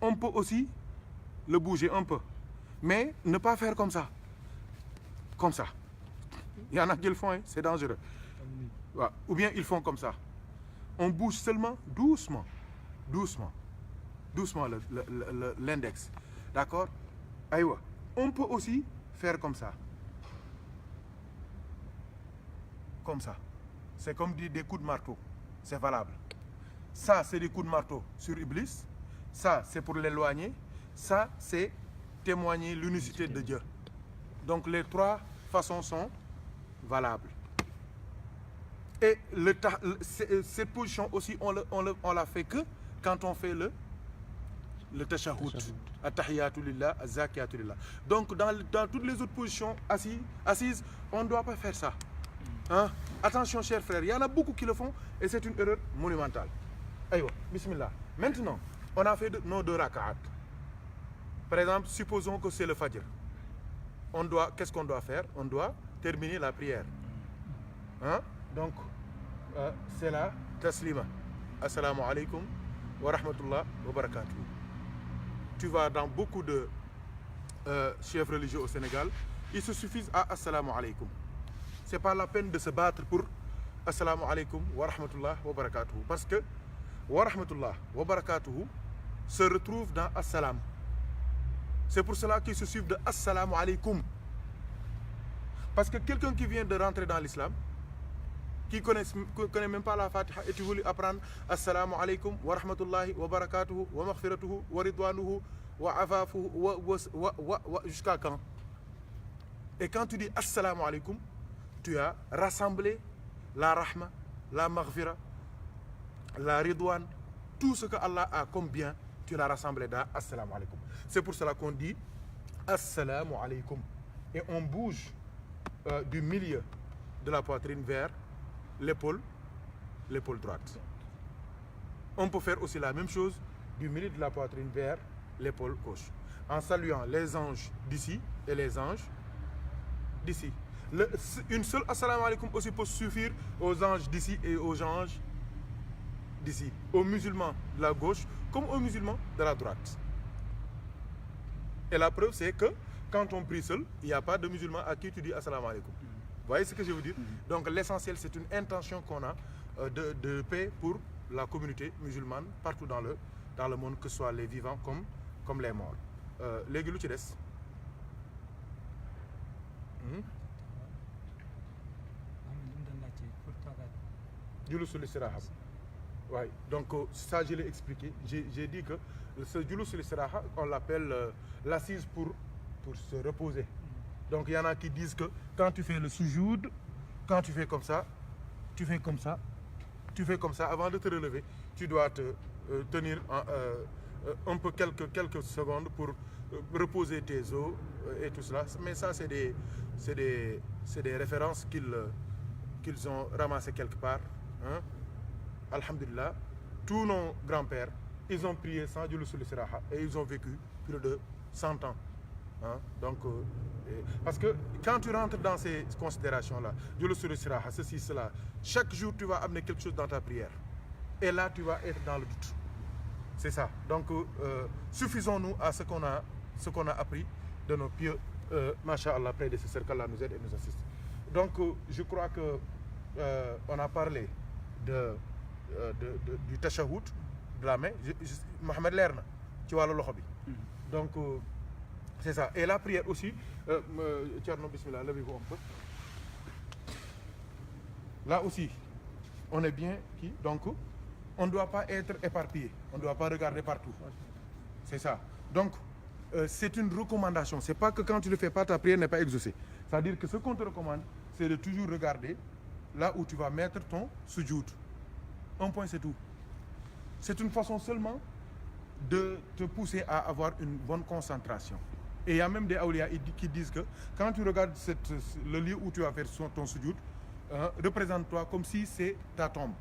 On peut aussi le bouger un peu. Mais ne pas faire comme ça. Comme ça. Il y en a qui le font, hein? C'est dangereux. Ouais. Ou bien ils font comme ça. On bouge seulement doucement. Doucement. Doucement l'index. D'accord? Aïwa. On peut aussi faire comme ça. Comme ça. C'est comme des coups de marteau. C'est valable. Ça, c'est des coups de marteau sur Iblis. Ça, c'est pour l'éloigner. Ça, c'est témoigner l'unicité de Dieu. Donc les trois façons sont valables. Et cette position aussi, on la fait que quand on fait le tashahhud. At-tahiyatu lillah, az-zakiyatu lillah. Donc dans toutes les autres positions assises, on ne doit pas faire ça. Hein? Attention chers frères, il y en a beaucoup qui le font et c'est une erreur monumentale. Aïwa, bismillah. Maintenant, on a fait nos 2 rak'at. Par exemple, supposons que c'est le fajr. Qu'est-ce qu'on doit faire? On doit terminer la prière. Hein? Donc, c'est la taslima. Assalamu alaikum wa rahmatullah wa barakatuh. Tu vas dans beaucoup de chefs religieux au Sénégal, ils se suffisent à assalamu alaikum. C'est pas la peine de se battre pour assalamu alaikum wa rahmatullah wa barakatuh. Parce que wa rahmatullah wa barakatuh se retrouve dans assalam. C'est pour cela qu'ils se suivent de assalamu alaikum. Parce que quelqu'un qui vient de rentrer dans l'islam, qui connaît même pas la Fatiha, et tu veux lui apprendre assalamu alaikum wa rahmatullahi wa barakatuhu wa maghfiratuhu wa ridwanuhu wa afafuhu jusqu'à quand? Et quand tu dis assalamu alaikum, tu as rassemblé la rahma, la maghfira, la ridwan, tout ce que Allah a comme bien, tu l'as rassemblé dans assalamu alaikum. C'est pour cela qu'on dit assalamu alaikum. Et on bouge du milieu de la poitrine vers l'épaule droite. On peut faire aussi la même chose du milieu de la poitrine vers l'épaule gauche, en saluant les anges d'ici et les anges d'ici. Une seule assalamu alaikum aussi peut suffire aux anges d'ici et aux anges d'ici, aux musulmans de la gauche comme aux musulmans de la droite. Et la preuve, c'est que quand on prie seul, il n'y a pas de musulman à qui tu dis assalamu alaikum. Vous voyez ce que je veux dire? Donc l'essentiel, c'est une intention qu'on a de paix pour la communauté musulmane partout dans le monde, que ce soit les vivants comme les morts. Léegi lu ci des. Julus sul istiraha. Ouais. Donc ça, je l'ai expliqué. J'ai dit que ce julus sul istiraha, on l'appelle l'assise pour se reposer. Donc il y en a qui disent que quand tu fais le sujoud, quand tu fais comme ça, tu fais comme ça, avant de te relever, tu dois te tenir un peu quelques secondes pour reposer tes os et tout cela. Mais ça, c'est des références qu'ils ont ramassées quelque part. Hein? Alhamdulillah, tous nos grands-pères, ils ont prié sans julus sul istiraha et ils ont vécu plus de 100 ans. Hein? Donc, parce que quand tu rentres dans ces considérations-là, julus sul istiraha, ceci, cela, chaque jour tu vas amener quelque chose dans ta prière. Et là, tu vas être dans le doute. C'est ça. Donc, suffisons-nous à ce qu'on a appris de nos pieux, masha'Allah, prédécesseurs, qu'Allah nous aide et nous assiste. Donc, je crois que on a parlé du tashahhud, de la main. Mohamed Lerna, tu vois le loxo bi. Donc, c'est ça. Et la prière aussi, Thierno, bismillah, levez-vous un peu. Là aussi, on est bien qui? Donc, on ne doit pas être éparpillé. On ne doit pas regarder partout. C'est ça. Donc, c'est une recommandation. C'est pas que quand tu ne le fais pas, ta prière n'est pas exaucée. C'est-à-dire que ce qu'on te recommande, c'est de toujours regarder là où tu vas mettre ton sujoud. Un point, c'est tout. C'est une façon seulement de te pousser à avoir une bonne concentration. Et il y a même des awliya qui disent que quand tu regardes le lieu où tu vas faire ton sujoud, représente-toi comme si c'est ta tombe.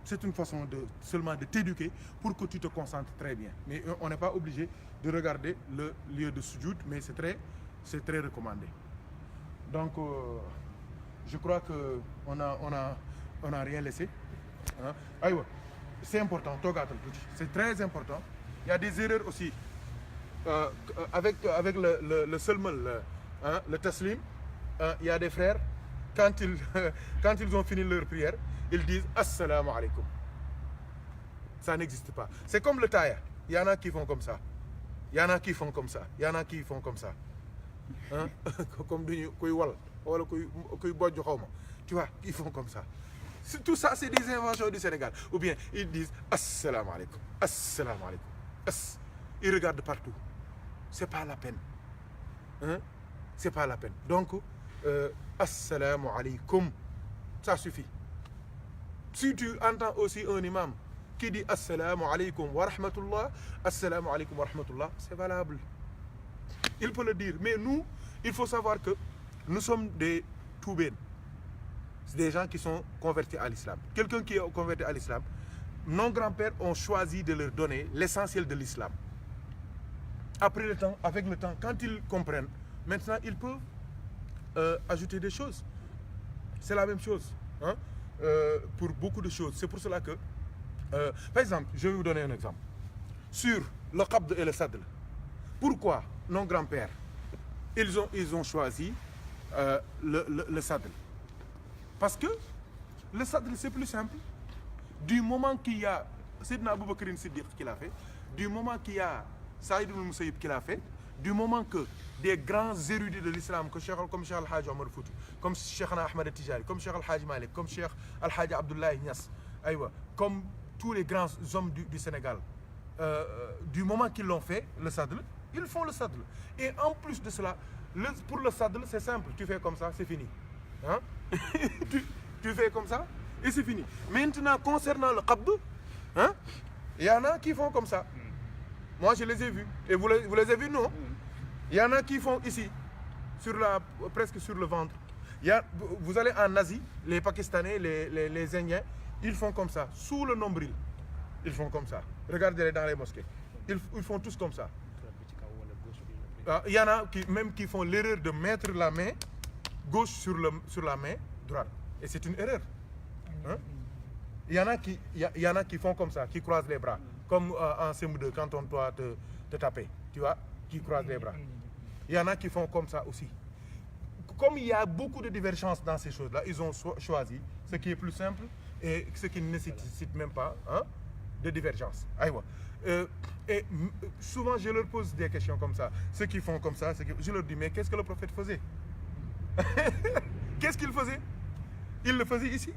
C'est une façon seulement de t'éduquer pour que tu te concentres très bien. Mais on n'est pas obligé de regarder le lieu de sujoud, mais c'est très recommandé. Donc, je crois qu'on a rien laissé. Hein? Aïwa, c'est important, c'est très important. Il y a des erreurs aussi. Avec le selmal, le taslim, il y a des frères, quand ils ont fini leur prière, ils disent assalamu alaikum. Ça n'existe pas. C'est comme le taaya. Il y en a qui font comme ça. Il y en a qui font comme ça. Il y en a qui font comme ça. Hein? Comme du kuy wal wala kuy bojj xawma. Tu vois, ils font comme ça. Tout ça, c'est des inventions du Sénégal. Ou bien ils disent assalamu alaikum. Assalamu alaikum. Ils regardent partout. c'est pas la peine. Hein? C'est pas la peine. Donc, assalamu alaikum, ça suffit. Si tu entends aussi un imam qui dit assalamu alaikum wa rahmatullah, assalamu alaikum wa rahmatullah, c'est valable. Il peut le dire. Mais nous, il faut savoir que nous sommes des toubènes. C'est des gens qui sont convertis à l'islam. Quelqu'un qui est converti à l'islam, nos grands-pères ont choisi de leur donner l'essentiel de l'islam. Après le temps, avec le temps, quand ils comprennent, maintenant ils peuvent ajouter des choses. C'est la même chose. Hein? Pour beaucoup de choses. C'est pour cela que, par exemple, je vais vous donner un exemple. Sur le qabd et le sadl, pourquoi nos grands-pères, ils ont choisi le sadl? Parce que le sadl, c'est plus simple. Du moment qu'il y a Sidna Abu Bakr Siddiq qui l'a fait, du moment qu'il y a Saïd ibn Musayyib qui l'a fait, du moment que des grands érudits de l'islam comme Cheikh Al-Hajj Omar Fouti, comme Cheikh Ahmed Tijari, comme Cheikh Al-Hajj Malik, comme Cheikh Al-Hajj Abdoulaye Niass, comme tous les grands hommes du Sénégal, du moment qu'ils l'ont fait, le sadl, ils font le sadl. Et en plus de cela, pour le sadl, c'est simple, tu fais comme ça, c'est fini. Hein? tu fais comme ça et c'est fini. Maintenant, concernant le qabd, hein, il y en a qui font comme ça. Moi, je les ai vus. Et vous les avez vus, non? Il y en a qui font ici, presque sur le ventre. Vous allez en Asie, les Pakistanais, les Indiens, ils font comme ça, sous le nombril. Ils font comme ça. Regardez-les dans les mosquées. Ils font tous comme ça. Il y en a qui font l'erreur de mettre la main gauche sur la main droite. Et c'est une erreur. Hein? Il y en a qui font comme ça, qui croisent les bras. Comme en CM2, quand on doit te taper, tu vois, qui croisent les bras. Il y en a qui font comme ça aussi. Comme il y a beaucoup de divergences dans ces choses-là, ils ont choisi ce qui est plus simple et ce qui ne nécessite même pas, hein, de divergence. Et souvent, je leur pose des questions comme ça. Ceux qui font comme ça, je leur dis, mais qu'est-ce que le prophète faisait? Qu'est-ce qu'il faisait? Il le faisait ici,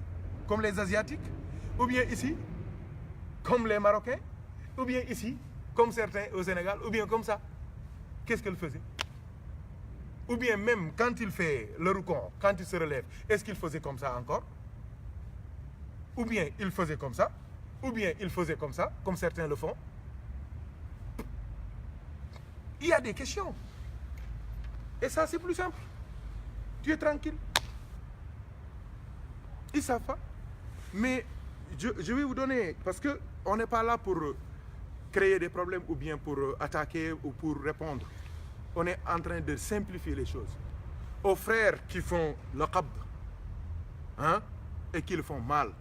comme les Asiatiques, ou bien ici, comme les Marocains, ou bien ici, comme certains au Sénégal, ou bien comme ça. Qu'est-ce qu'il faisait? Ou bien même quand il fait le rukon, quand il se relève, est-ce qu'il faisait comme ça encore? Ou bien il faisait comme ça, ou bien il faisait comme ça, comme certains le font. Il y a des questions. Et ça, c'est plus simple. Tu es tranquille. Ils ne savent pas. Mais je vais vous donner, parce qu'on n'est pas là pour créer des problèmes ou bien pour attaquer ou pour répondre. On est en train de simplifier les choses. Aux frères qui font le qabd, hein, et qui le font mal,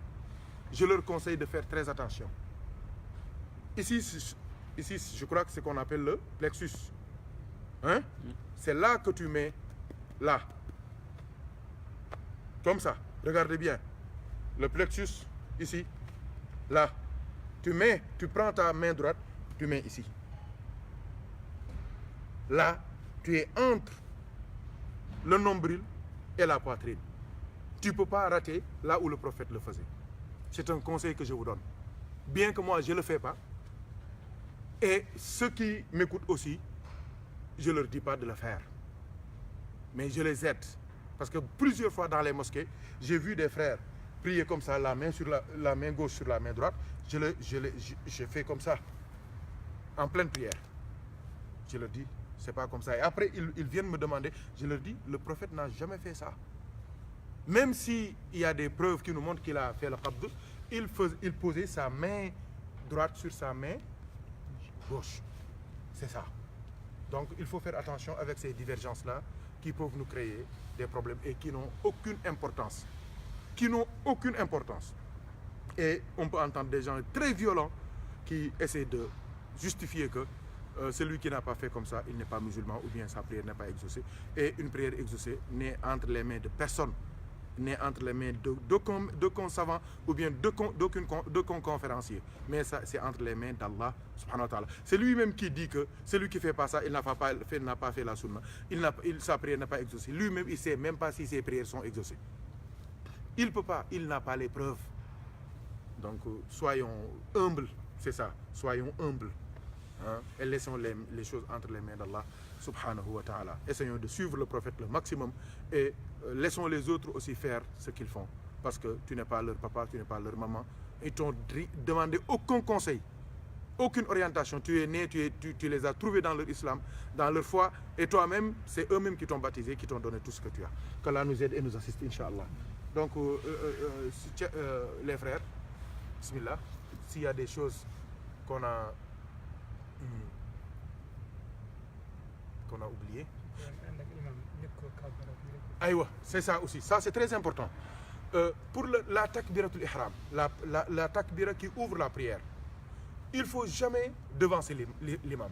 je leur conseille de faire très attention. Ici je crois que c'est ce qu'on appelle le plexus. Hein? C'est là que tu mets, là. Comme ça. Regardez bien. Le plexus, ici, là. Tu prends ta main droite, tu mets ici. Là, tu es entre le nombril et la poitrine. Tu ne peux pas rater là où le prophète le faisait. C'est un conseil que je vous donne. Bien que moi, je ne le fais pas. Et ceux qui m'écoutent aussi, je ne leur dis pas de le faire. Mais je les aide. Parce que plusieurs fois dans les mosquées, j'ai vu des frères prier comme ça, la main sur la main gauche sur la main droite. Je fais comme ça, en pleine prière. Je leur dis, c'est pas comme ça. Et après, ils viennent me demander, je leur dis, le prophète n'a jamais fait ça. Même s'il y a des preuves qui nous montrent qu'il a fait le qabd, il posait sa main droite sur sa main gauche. C'est ça. Donc, il faut faire attention avec ces divergences-là qui peuvent nous créer des problèmes et qui n'ont aucune importance. Et on peut entendre des gens très violents qui essaient de justifier que celui qui n'a pas fait comme ça, il n'est pas musulman ou bien sa prière n'est pas exaucée. Et une prière exaucée n'est entre les mains de personne, n'est entre les mains d'aucun savant ou bien d'aucun conférencier. Mais ça, c'est entre les mains d'Allah subhanahu wa ta'ala. C'est lui-même qui dit que celui qui ne fait pas ça, il n'a pas fait la sunna. Sa prière n'est pas exaucée. Lui-même, il ne sait même pas si ses prières sont exaucées. Il ne peut pas, il n'a pas les preuves. Donc, soyons humbles, c'est ça, soyons humbles. hein, et laissons les choses entre les mains d'Allah subhanahu wa ta'ala. Essayons de suivre le prophète le maximum et laissons les autres aussi faire ce qu'ils font, parce que tu n'es pas leur papa, tu n'es pas leur maman. Ils t'ont demandé aucun conseil, aucune orientation. Tu es né, tu les as trouvés dans leur islam, dans leur foi, et toi-même, c'est eux-mêmes qui t'ont baptisé, qui t'ont donné tout ce que tu as. Qu'Allah nous aide et nous assiste, Inch'Allah. Donc, les frères, bismillah, s'il y a des choses qu'on a oubliées. Aïwa, c'est ça aussi. Ça, c'est très important. Pour la takbiratul ihram, la takbira qui ouvre la prière, il ne faut jamais devancer l'imam.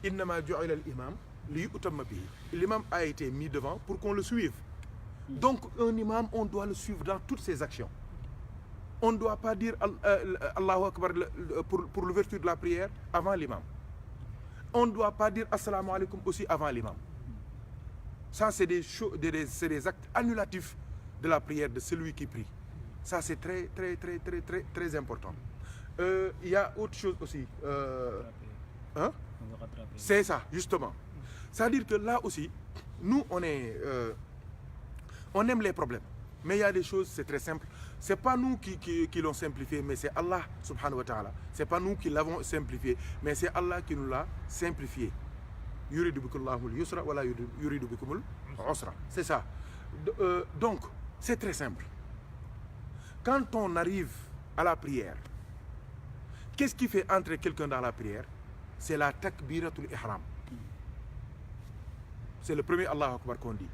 Innama ju'ila al-imam li yu'tamma bihi. L'imam a été mis devant pour qu'on le suive. Donc, un imam, on doit le suivre dans toutes ses actions. On ne doit pas dire Allahu Akbar pour l'ouverture de la prière avant l'imam. On ne doit pas dire Assalamu alaikum aussi avant l'imam. Ça, c'est des actes annulatifs de la prière de celui qui prie. Ça, c'est très important. Il y a autre chose aussi. Hein? C'est ça, justement. C'est-à-dire que là aussi, nous, on aime les problèmes. Mais il y a des choses, c'est très simple. Ce n'est pas nous qui l'ont simplifié, mais c'est Allah subhanahu wa ta'ala. Ce n'est pas nous qui l'avons simplifié, mais c'est Allah qui nous l'a simplifié. Yuridu bikumul yusra wala yuridu bikumul usra. C'est ça. Donc, c'est très simple. Quand on arrive à la prière, qu'est-ce qui fait entrer quelqu'un dans la prière? C'est la takbiratul ihram. C'est le premier Allahu Akbar qu'on dit.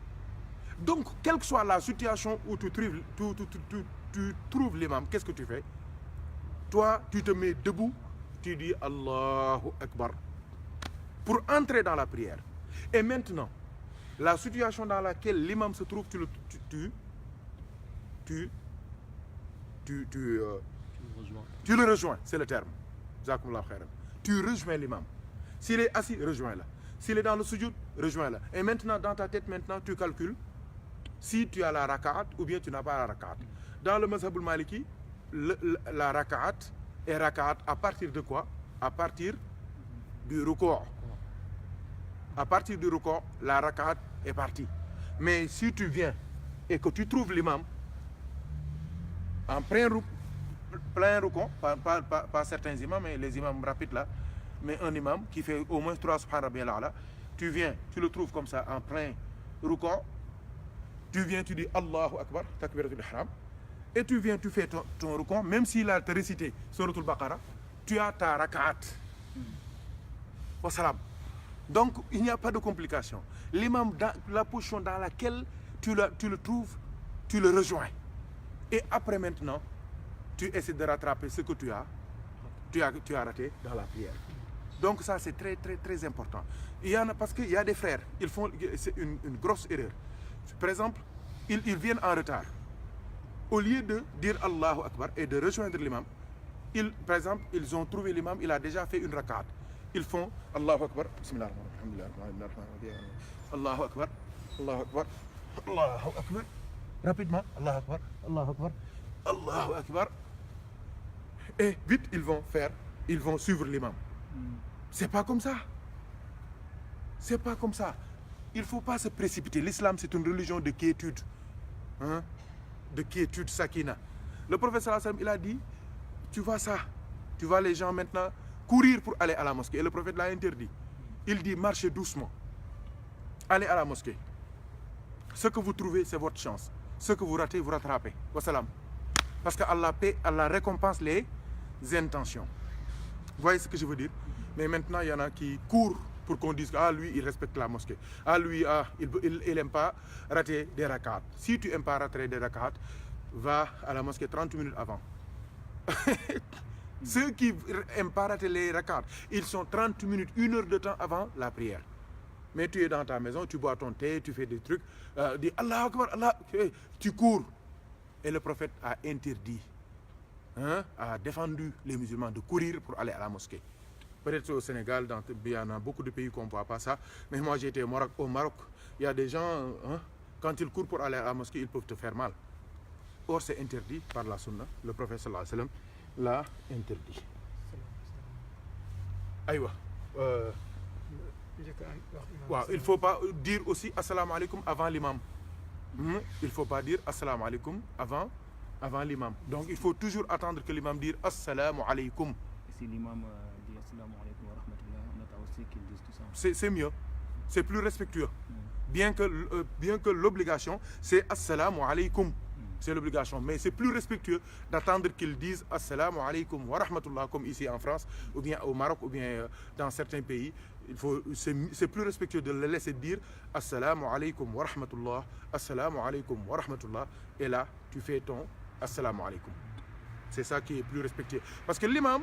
Donc, quelle que soit la situation où tu trouves l'imam, qu'est-ce que tu fais? Toi, tu te mets debout, tu dis Allahu Akbar pour entrer dans la prière. Et maintenant, la situation dans laquelle l'imam se trouve, tu le rejoins, c'est le terme. Tu rejoins l'imam. S'il est assis, rejoins-le. S'il est dans le sujoud, rejoins-le. Et maintenant, dans ta tête, tu calcules si tu as la raka'at ou bien tu n'as pas la raka'at. Dans le mazhab al-maliki, la raka'at est raka'at à partir de quoi? À partir du ruku'. À partir du ruku', la raka'at est partie. Mais si tu viens et que tu trouves l'imam en plein ruku', pas certains imams, mais les imams rapides là, mais un imam qui fait au moins 3 subhanallah là, tu viens, tu le trouves comme ça en plein ruku', tu viens, tu dis Allahu Akbar, takbiratul ihram, et tu viens, tu fais ton ruku', même s'il a récité Suratul Baqara, tu as ta raka'at. Wa salam. Donc, il n'y a pas de complication. L'imam, dans la position dans laquelle tu le trouves, tu le rejoins. Et après maintenant, tu essaies de rattraper ce que tu as raté dans la prière. Donc ça, c'est très important. Parce qu'il y a des frères, c'est une grosse erreur. Par exemple, ils viennent en retard. Au lieu de dire Allahu Akbar et de rejoindre l'imam, par exemple, ils ont trouvé l'imam, il a déjà fait une rak'at. Ils font Allahu Akbar, Bismillah, Allahu Akbar, Allahu Akbar, Allahu Akbar, rapidement, Allahu Akbar, Allahu Akbar, Allahu Akbar. Et vite, ils vont suivre l'imam. C'est pas comme ça. C'est pas comme ça. Il ne faut pas se précipiter. L'islam, c'est une religion de quiétude. Hein? De quiétude, sakina. Le prophète sallallahu alayhi wa sallam, il a dit, tu vois ça, tu vois les gens maintenant courir pour aller à la mosquée. Et le prophète l'a interdit. Il dit, marchez doucement. Allez à la mosquée. Ce que vous trouvez, c'est votre chance. Ce que vous ratez, vous rattrapez. Wassalam. Parce que Allah récompense les intentions. Vous voyez ce que je veux dire? Mais maintenant, il y en a qui courent pour qu'on dise, ah, lui, il respecte la mosquée. Ah, lui, il n'aime pas rater des rak'at. Si tu n'aimes pas rater des rak'at, va à la mosquée 30 minutes avant. Ceux qui n'aiment pas rater les rak'at, ils sont 30 minutes, 1 heure de temps avant la prière. Mais tu es dans ta maison, tu bois ton thé, tu fais des trucs, dis Allah Akbar, Allah, tu cours. Et le prophète a interdit, a défendu les musulmans de courir pour aller à la mosquée. Peut-être au Sénégal, il y en a beaucoup de pays qu'on ne voit pas ça. Mais moi, j'étais au Maroc. Il y a des gens, quand ils courent pour aller à la mosquée, ils peuvent te faire mal. Or, c'est interdit par la sunna. Le prophète sallallahu alayhi wa sallam l'a interdit. Aïwa. il faut pas dire aussi assalamu alaikum avant l'imam. Il faut pas dire assalamu alaikum avant l'imam. Donc il faut toujours attendre que l'imam dise assalamu alaikum. Et si l'imam dit assalamu alaikum wa rahmatullah, on attend aussi qu'il dise tout ça. C'est mieux, c'est plus respectueux. Bien que l'obligation c'est assalamu alaikum. C'est l'obligation, mais c'est plus respectueux d'attendre qu'ils disent assalamu alaikum wa rahmatullah comme ici en France ou bien au Maroc ou bien dans certains pays. C'est plus respectueux de le laisser dire assalamu alaikum wa rahmatullah, assalamu alaikum wa rahmatullah, et là tu fais ton assalamu alaikum. C'est ça qui est plus respectueux. Parce que l'imam,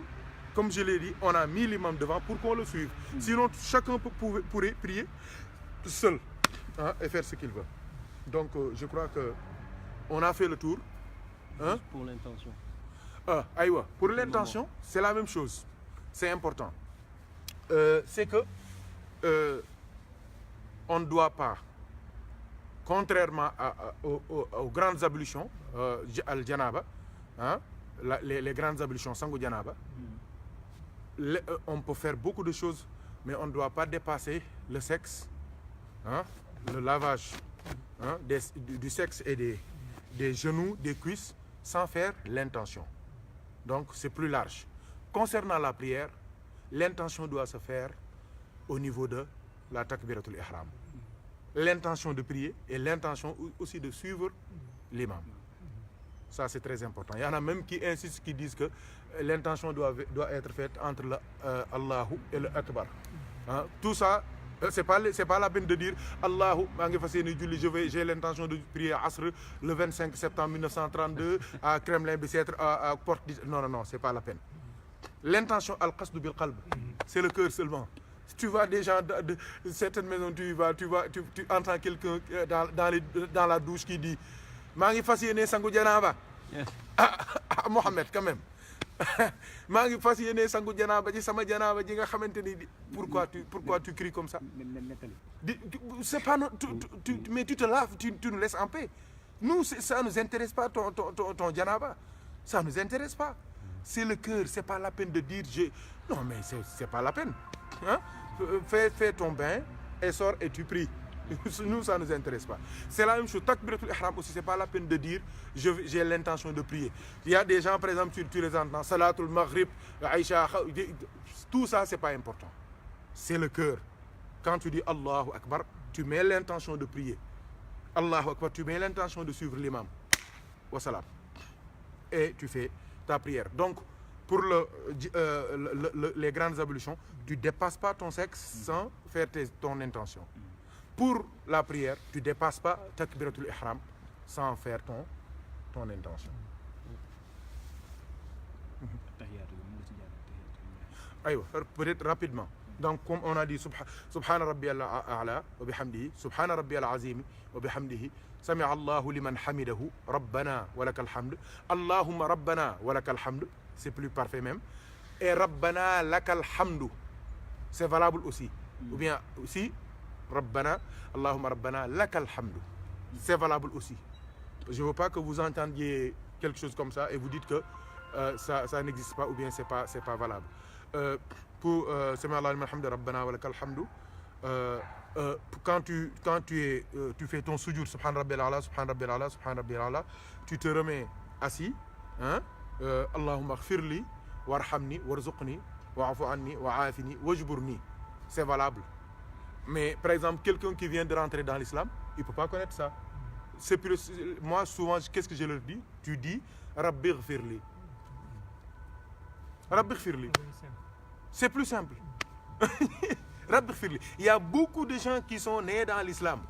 comme je l'ai dit, on a mis l'imam devant pour qu'on le suive. Sinon chacun pourrait prier seul et faire ce qu'il veut. Donc je crois que on a fait le tour. Juste pour l'intention. Pour l'intention, c'est la même chose. C'est important. C'est que on ne doit pas, contrairement aux grandes ablutions, al-janaba, les grandes ablutions sangu janaba, on peut faire beaucoup de choses, mais on ne doit pas dépasser le sexe, le lavage du sexe et des genoux, des cuisses, sans faire l'intention. Donc c'est plus large. Concernant la prière, l'intention doit se faire au niveau de la takbiratul ihram. L'intention de prier et l'intention aussi de suivre l'imam. Ça c'est très important. Il y en a même qui insistent, qui disent que l'intention doit être faite entre le Allahu et le Akbar. Tout ça, c'est pas la peine de dire Allahu, j'ai l'intention de prier Asr le 25 septembre 1932 à Kremlin-Bicêtre, à Porte d'Italie. Non, c'est pas la peine. L'intention al-qasdu bil qalb, c'est le cœur seulement. Si tu vas déjà de certaines maisons, tu entends quelqu'un dans la douche qui dit Mangi fasiyene sangu janaba. Mohamed quand même. Mangi fasiyene sangu janaba ji sama janaba ji nga xamanteni pourquoi tu cries comme ça? C'est pas mais tu te laves, tu nous laisses en paix. Nous ça nous intéresse pas ton janaba. Ça nous intéresse pas. C'est le cœur, c'est pas la peine de dire non mais c'est pas la peine. Fais ton bain et sors et tu pries. Nous ça nous intéresse pas. C'est la même chose. Takbiratul ihram aussi, c'est pas la peine de dire j'ai l'intention de prier. Il y a des gens par exemple tu les entends salatul maghrib, Aïcha, tout ça c'est pas important. C'est le cœur. Quand tu dis Allahu Akbar, tu mets l'intention de prier. Allahu Akbar, tu mets l'intention de suivre l'imam. Wa salam. Et tu fais ta prière. Donc, pour les grandes ablutions, tu ne dépasses pas ton sexe sans faire ton intention. Pour la prière, tu ne dépasses pas takbiratul ihram sans faire ton intention. Peut-être rapidement. Donc, comme on a dit, Subhana Rabbiyal A'la wa bihamdihi, Subhana Rabbiyal Azim wa bihamdihi, Sami Allahu liman hamidahu, Rabbana wa lakal hamd, Allahumma Rabbana wa lakal hamd, c'est plus parfait même. Et Rabbana lakal hamdu, c'est valable aussi. Ou bien aussi, Rabbana, Allahumma Rabbana lakal hamdu, c'est valable aussi. Je ne veux pas que vous entendiez quelque chose comme ça et vous dites que ça n'existe pas ou bien c'est pas valable. Pour Sami Allahu liman hamd, Rabbana wa lakal hamdu, quand tu fais ton sujoud, Subhan Rabbil A'la, Subhan Rabbil A'la, Subhan Rabbil A'la, tu te remets assis, Allahumma ghfirli, warhamni, warzuqni, wa'afu anni, wa'afini, wajburni. C'est valable. Mais par exemple, quelqu'un qui vient de rentrer dans l'islam, il ne peut pas connaître ça. Moi, souvent, qu'est-ce que je leur dis? Tu dis Rabbi ghfirli. Rabbi ghfirli. C'est plus simple. Il y a beaucoup de gens qui sont nés dans l'islam.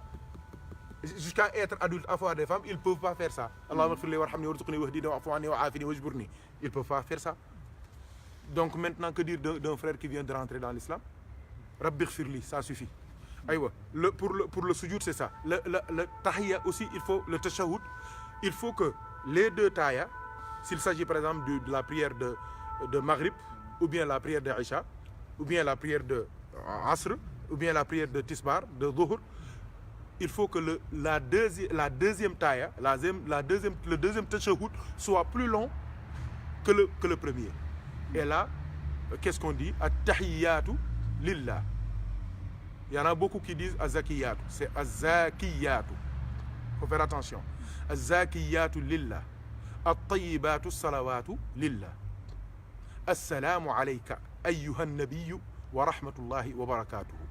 Jusqu'à être adultes, avoir des femmes, ils ne peuvent pas faire ça. Ils ne peuvent pas faire ça. Donc maintenant, que dire d'un frère qui vient de rentrer dans l'islam? Rabbi ghfirli, ça suffit. Pour le sujoud, c'est ça. Le tahiyya aussi, le tashahhud, il faut que les deux tahiyya, s'il s'agit par exemple de la prière de Maghrib, ou bien la prière de Isha, ou bien la prière de Asr, ou bien la prière de Tisbar, de Dhuhr, il faut que la deuxième taille, le deuxième tashahhud soit plus long que le premier. Et là, qu'est-ce qu'on dit? At-tahiyyatu lillah. Il y en a beaucoup qui disent azakiyatu, c'est azakiyatu. Il faut faire attention. Azakiyatu lillah. At-tayyibatu salawatu lillah. Assalamu alayka ayyuha an-nabiyyu wa rahmatullahi wa barakatuhu.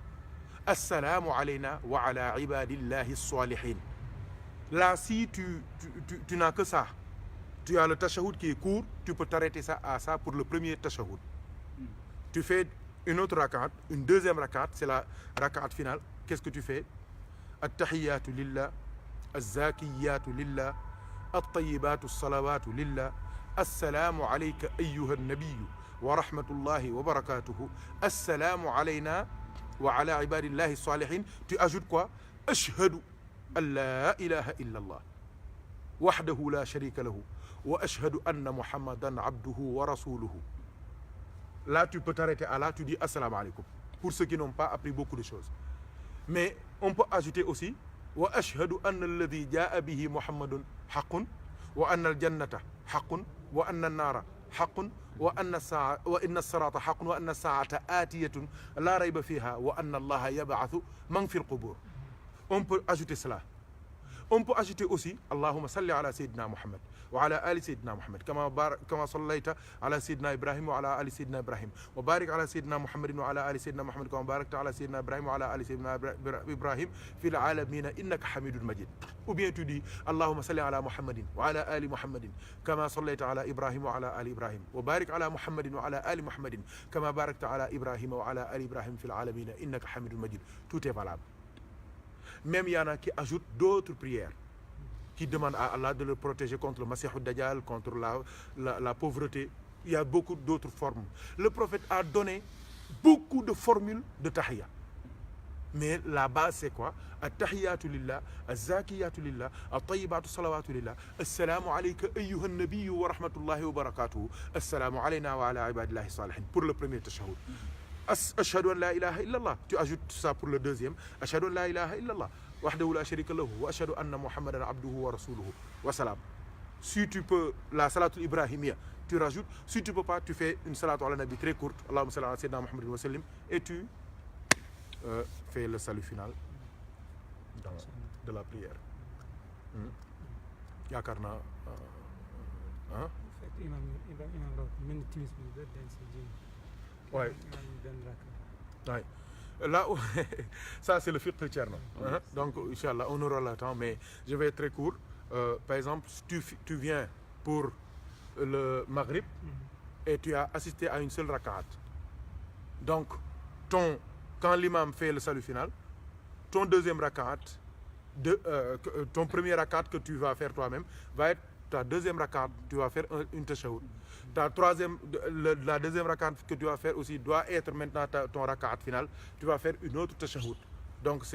Assalamu alayna wa ala ibadillahi as-salihin. Là, si tu n'as que ça, tu as le tashahhud qui est court, tu peux t'arrêter ça à ça pour le premier tashahhud. Tu fais une autre rakat, une deuxième rakat, c'est la rakat finale. Qu'est-ce que tu fais? At-tahiyyatu lillah, az-zakiyatu lillah, at-tayyibatu as-salawatu lillah, assalamu alayka ayyuha an-nabiyyu wa rahmatullahi wa barakatuhu, assalamu alayna wa ala ibadillahi as-salihin. Tu ajoutes quoi? Ashhadu an la ilaha illallah wahdahu la sharika lahu wa ashhadu anna muhammadan abduhu wa rasuluhu. Là, tu peux t'arrêter à là, tu dis assalamu alaikum. Pour ceux qui n'ont pas appris beaucoup de choses. Mais on peut ajouter aussi wa ashhadu anna alladhi jaa bihi muhammadun haqqun wa anna al-jannata haqqun wa anna an-nara haqqun wa anna as-sirata haqqun wa anna as-sa'ata atiyatun la rayba fiha wa anna allaha yab'athu man fi al-qubur. On peut ajouter cela. On peut ajouter aussi Allahumma salli ala Sayyidina Muhammad wa ala ali Sayyidina Muhammad kama sallayta ala Sayyidina Ibrahim wa ala ali Sayyidina Ibrahim wa barik ala Sayyidina Muhammadin wa ala ali Sayyidina Muhammad kama barakta ala Sayyidina Ibrahim wa ala ali Sayyidina Ibrahim fil alamina innaka hamidun majid. Ou bien tu dis Allahumma salli ala Muhammadin wa ala ali Muhammadin kama sallayta ala Ibrahim wa ala ali Ibrahim wa barik ala Muhammadin wa ala ali Muhammadin kama barakta ala Ibrahim wa ala ali Ibrahim fil alamina innaka hamidun majid. Tout est valable. Même il y en a qui ajoutent d'autres prières, qui demandent à Allah de le protéger contre le Masih ad-Dajjal, contre la pauvreté. Il y a beaucoup d'autres formes. Le prophète a donné beaucoup de formules de tahiyya. Mais la base c'est quoi? At-tahiyyatu lillah, az-zakiyatu lillah, at-tayyibatu salawatu lillah, assalamu alayka ayyuha an-nabiyyu wa rahmatullahi wa barakatuhu, assalamu alayna wa ala ibadillahi salihin. Pour le premier tashahhud. Ashhadu an la ilaha illallah. Tu ajoutes ça pour le deuxième. Ashhadu an la ilaha illallah wahdahu la sharika lahu wa ashhadu anna muhammadan abduhu wa rasuluhu wa salam. Si tu peux la salatul ibrahimiyya, tu rajoutes. Si tu peux pas, tu fais une salatu ala nabi très courte. Allahumma salli ala sayyidina Muhammadin wa sallim, et tu fais le salut final de la prière. Yaakaar naa ouais. Ouais. Là, ça c'est le fiqh Thierno. Donc, Inch'Allah, on aura le temps, mais je vais être très court. Par exemple, tu viens pour le Maghrib et tu as assisté à une seule rakat. Donc, quand l'imam fait le salut final, ton deuxième rakat, ton premier rakat que tu vas faire toi-même, va être ta deuxième rakat, tu vas faire une tashahhud. La deuxième rakat que tu vas faire aussi doit être maintenant ton rakat final. Tu vas faire une autre tashahhud. Donc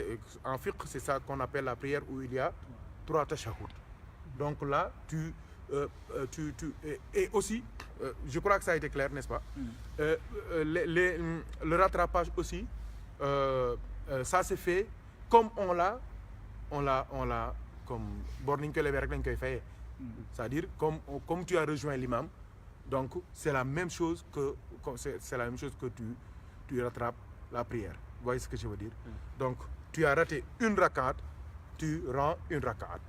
en fiqh, c'est ça qu'on appelle la prière où il y a 3 tashahhud. Donc là, et aussi, je crois que ça a été clair, n'est-ce pas? Le rattrapage aussi, ça se fait comme on l'a comme Borning que les verres qu'on fait. C'est-à-dire comme tu as rejoint l'imam. Donc c'est la même chose que tu rattrapes la prière. Vous voyez ce que je veux dire? Donc tu as raté une rakat, tu rends une rakat.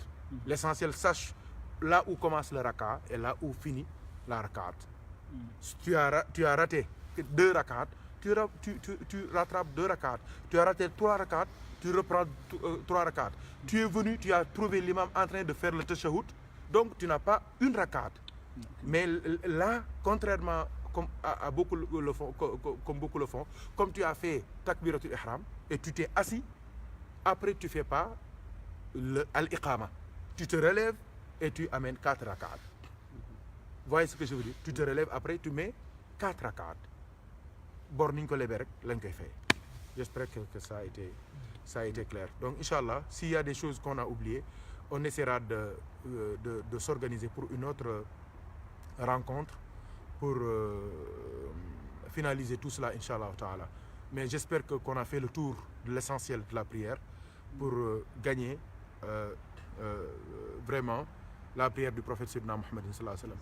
L'essentiel, sache là où commence le rakat et là où finit la rakat. Tu as raté 2 rakats, tu rattrapes 2 rakats. Tu as raté 3 rakats, tu reprends 3 rakats. Tu es venu, tu as trouvé l'imam en train de faire le tashahhud, donc tu n'as pas une rakat. Mais là, contrairement à beaucoup le font, comme beaucoup le font, comme tu as fait takbiratul ihram et tu t'es assis, après tu fais pas al-iqama. Tu te relèves et tu amènes 4 rakats. Vous voyez ce que je veux dire? Tu te relèves après, tu mets 4 rakats. Borning ko lebe rek lañ koy fay. J'espère que ça a été clair. Donc Inch'Allah, s'il y a des choses qu'on a oubliées, on essaiera de s'organiser pour une autre rencontre pour finaliser tout cela, Inch'Allah ta'ala. Mais j'espère qu'on a fait le tour de l'essentiel de la prière pour gagner vraiment la prière du prophète Sayyidina Muhammad sallallahu alayhi wa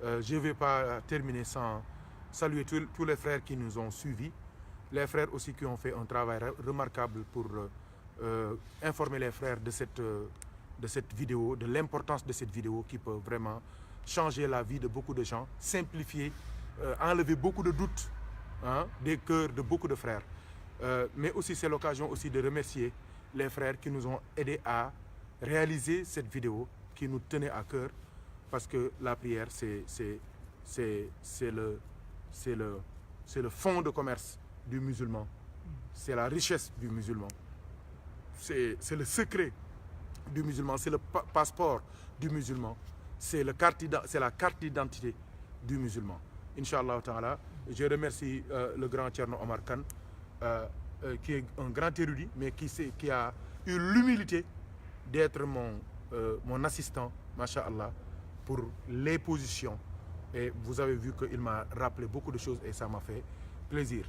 sallam. Je ne vais pas terminer sans saluer tous les frères qui nous ont suivis, les frères aussi qui ont fait un travail remarquable pour informer les frères de cette vidéo, de l'importance de cette vidéo qui peut vraiment changer la vie de beaucoup de gens, simplifier, enlever beaucoup de doutes des cœurs de beaucoup de frères. Mais aussi c'est l'occasion aussi de remercier les frères qui nous ont aidés à réaliser cette vidéo qui nous tenait à cœur, parce que la prière c'est le fonds de commerce du musulman, c'est la richesse du musulman, c'est le secret du musulman, c'est le passeport du musulman, c'est la carte d'identité du musulman. Inch'Allah ta'ala, je remercie le grand Thierno Omar Kane, qui est un grand érudit, mais qui a eu l'humilité d'être mon assistant, masha'Allah, pour les positions. Et vous avez vu qu'il m'a rappelé beaucoup de choses et ça m'a fait plaisir.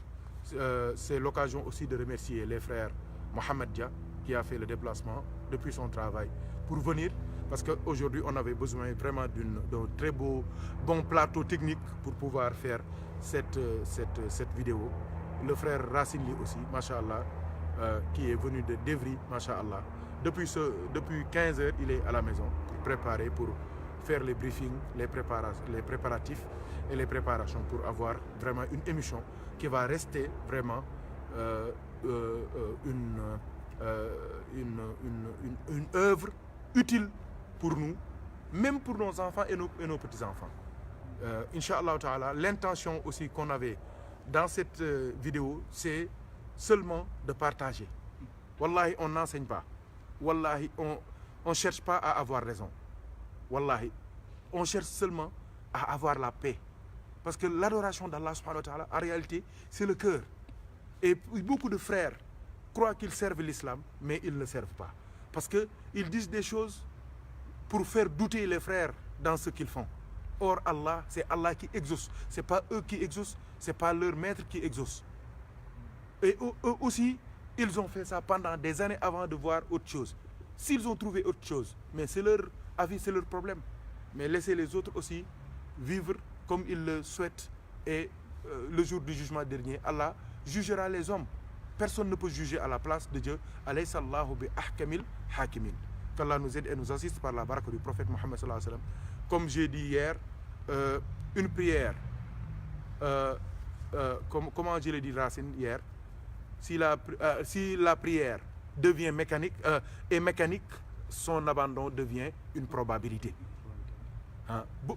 C'est l'occasion aussi de remercier les frères Mohamed Dia, qui a fait le déplacement depuis son travail pour venir, parce qu'aujourd'hui on avait besoin vraiment d'un très bon plateau technique pour pouvoir faire cette vidéo. Le frère Racine Li aussi, masha'Allah, qui est venu de Devry, masha'Allah. Depuis 15 heures, il est à la maison pour préparer, pour faire les briefings, les préparatifs et les préparations pour avoir vraiment une émission qui va rester vraiment une œuvre utile pour nous, même pour nos enfants et nos petits-enfants. Inch'Allah ta'ala, l'intention aussi qu'on avait dans cette vidéo, c'est seulement de partager. Wallahi, on n'enseigne pas. Wallahi, on ne cherche pas à avoir raison. Wallahi, on cherche seulement à avoir la paix. Parce que l'adoration d'Allah subhanahu wa ta'ala, en réalité, c'est le cœur. Et beaucoup de frères croient qu'ils servent l'islam, mais ils ne le servent pas. Parce qu'ils disent des choses pour faire douter les frères dans ce qu'ils font. Or, Allah, c'est Allah qui exauce. Ce n'est pas eux qui exaucent, ce n'est pas leur maître qui exauce. Et eux aussi, ils ont fait ça pendant des années avant de voir autre chose. S'ils ont trouvé autre chose, mais c'est leur avis, c'est leur problème. Mais laissez les autres aussi vivre comme ils le souhaitent. Et le jour du jugement dernier, Allah jugera les hommes. Personne ne peut juger à la place de Dieu. Alaysa Allahu bi ahkamil hakimin. Qu'Allah nous aide et nous assiste par la baraka du prophète Mohammed sallallahu alayhi wa sallam. Comme j'ai dit hier, une prière, comment je l'ai dit Racine hier, si la prière devient mécanique, son abandon devient une probabilité.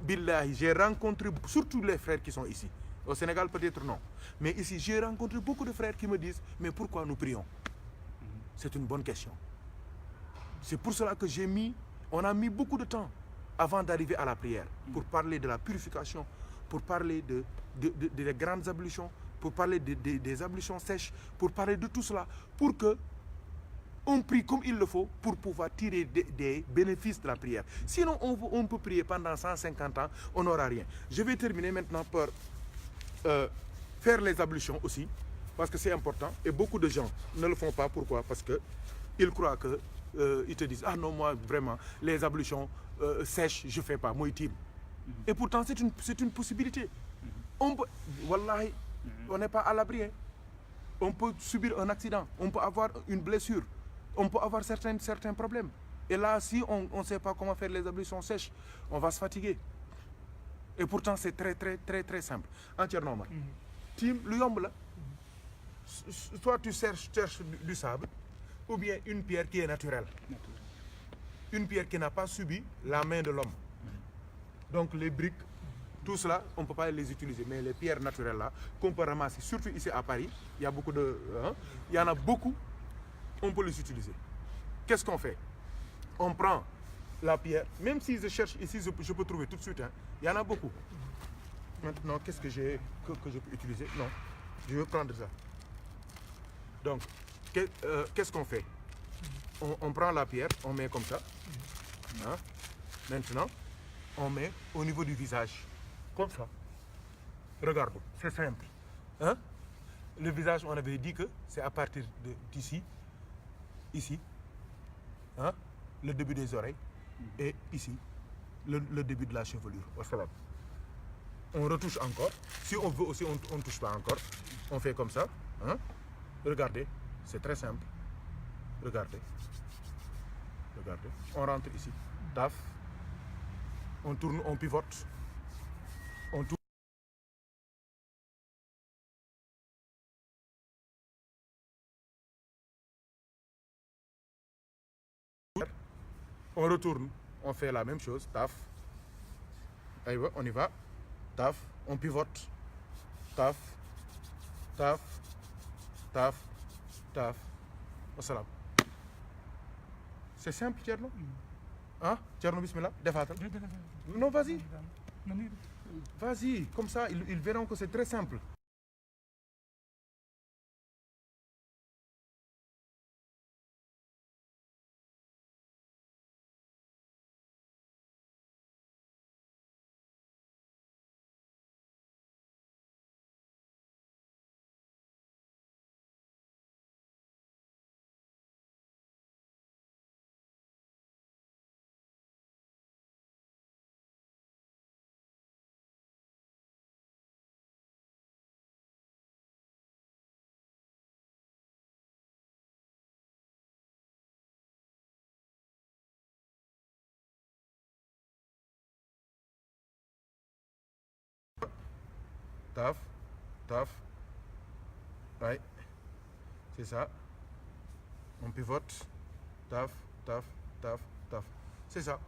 Billahi, j'ai rencontré surtout les frères qui sont ici. Au Sénégal peut-être non, mais ici j'ai rencontré beaucoup de frères qui me disent mais pourquoi nous prions? C'est une bonne question. C'est pour cela que on a mis beaucoup de temps avant d'arriver à la prière, pour parler de la purification, pour parler des grandes ablutions, pour parler des ablutions sèches, pour parler de tout cela, pour que on prie comme il le faut pour pouvoir tirer des bénéfices de la prière. Sinon, on peut prier pendant 150 ans, on n'aura rien. Je vais terminer maintenant par faire les ablutions aussi, parce que c'est important, et beaucoup de gens ne le font pas. Pourquoi? Parce qu'ils croient que ils te disent, ah non, moi vraiment, les ablutions sèches, je ne fais pas, moi tim. Et pourtant, c'est une possibilité. Wallahi, on n'est pas à l'abri. Hein. On peut subir un accident, on peut avoir une blessure, on peut avoir certains problèmes. Et là, si on ne sait pas comment faire les ablutions sèches, on va se fatiguer. Et pourtant, c'est très, très, très, très simple. Entièrement normal. Tim, le yomb là, soit tu cherches du sable, ou bien une pierre qui est naturelle. Une pierre qui n'a pas subi la main de l'homme. Donc les briques, tout cela, on ne peut pas les utiliser. Mais les pierres naturelles là, qu'on peut ramasser, surtout ici à Paris, il y a beaucoup il y en a beaucoup, on peut les utiliser. Qu'est-ce qu'on fait? On prend la pierre, même si je cherche ici, je peux trouver tout de suite. Hein. Il y en a beaucoup. Maintenant, qu'est-ce que je peux utiliser? Non, je veux prendre ça. Donc, qu'est-ce qu'on fait? On prend la pierre, on met comme ça. Hein? Maintenant, on met au niveau du visage. Comme ça. Regarde, c'est simple. Hein? Le visage, on avait dit que c'est à partir d'ici, ici, hein? Le début des oreilles, et ici, le début de la chevelure. On retouche encore. Si on veut aussi, on ne touche pas encore. On fait comme ça. Hein? Regardez, c'est très simple. Regardez. Regardez. On rentre ici. Taf. On tourne, on pivote. On tourne. On retourne. On fait la même chose. Taf. Allez, on y va. Taf. On pivote. Taf. Taf. Taf. Taf. Wassalam. C'est simple, Thierno. Hein? Thierno, bismillah. Défatal. Non, vas-y. Vas-y. Comme ça, ils verront que c'est très simple. Taf, taf. Ouais. C'est ça. On pivote. Taf, taf, taf, taf. C'est ça.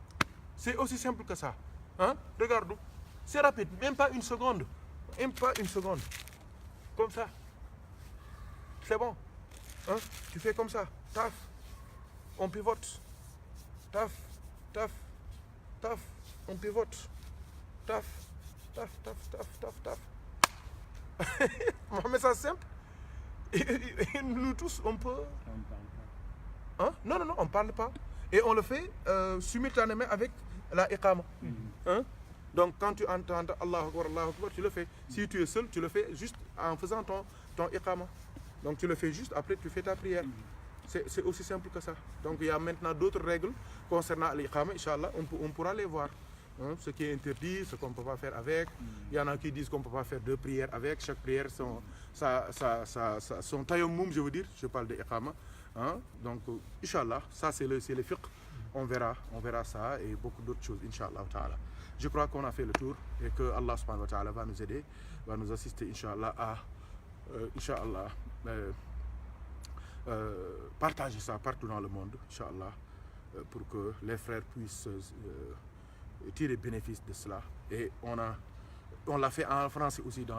C'est aussi simple que ça. Hein? Regarde. C'est rapide. Même pas une seconde. Même pas une seconde. Comme ça. C'est bon. Hein? Tu fais comme ça. Taf. On pivote. Taf, taf, taf. On pivote. Taf, taf, taf, taf, taf, taf. Mais ça simple. Et nous tous, on peut. On ne parle pas. Hein? Non, non, non, on ne parle pas. Et on le fait simultanément avec la iqama. Hein? Donc quand tu entends Allahu Akbar, tu le fais. Si tu es seul, tu le fais juste en faisant ton iqama. Donc tu le fais juste, après tu fais ta prière. C'est aussi simple que ça. Donc il y a maintenant d'autres règles concernant l'iqama, Inch'Allah, on pourra les voir. Hein, ce qui est interdit, ce qu'on ne peut pas faire avec. Il y en a qui disent qu'on ne peut pas faire deux prières avec. Chaque prière, son tayammum, je veux dire. Je parle de iqama. Hein? Donc, Inch'Allah, ça c'est le fiqh. On verra ça et beaucoup d'autres choses, Inch'Allah ta'ala. Je crois qu'on a fait le tour et que Allah subhanahu wa ta'ala va nous aider, va nous assister, Inch'Allah, à partager ça partout dans le monde, Inch'Allah, pour que les frères puissent tirer bénéfice de cela. Et on l'a fait en français aussi dans le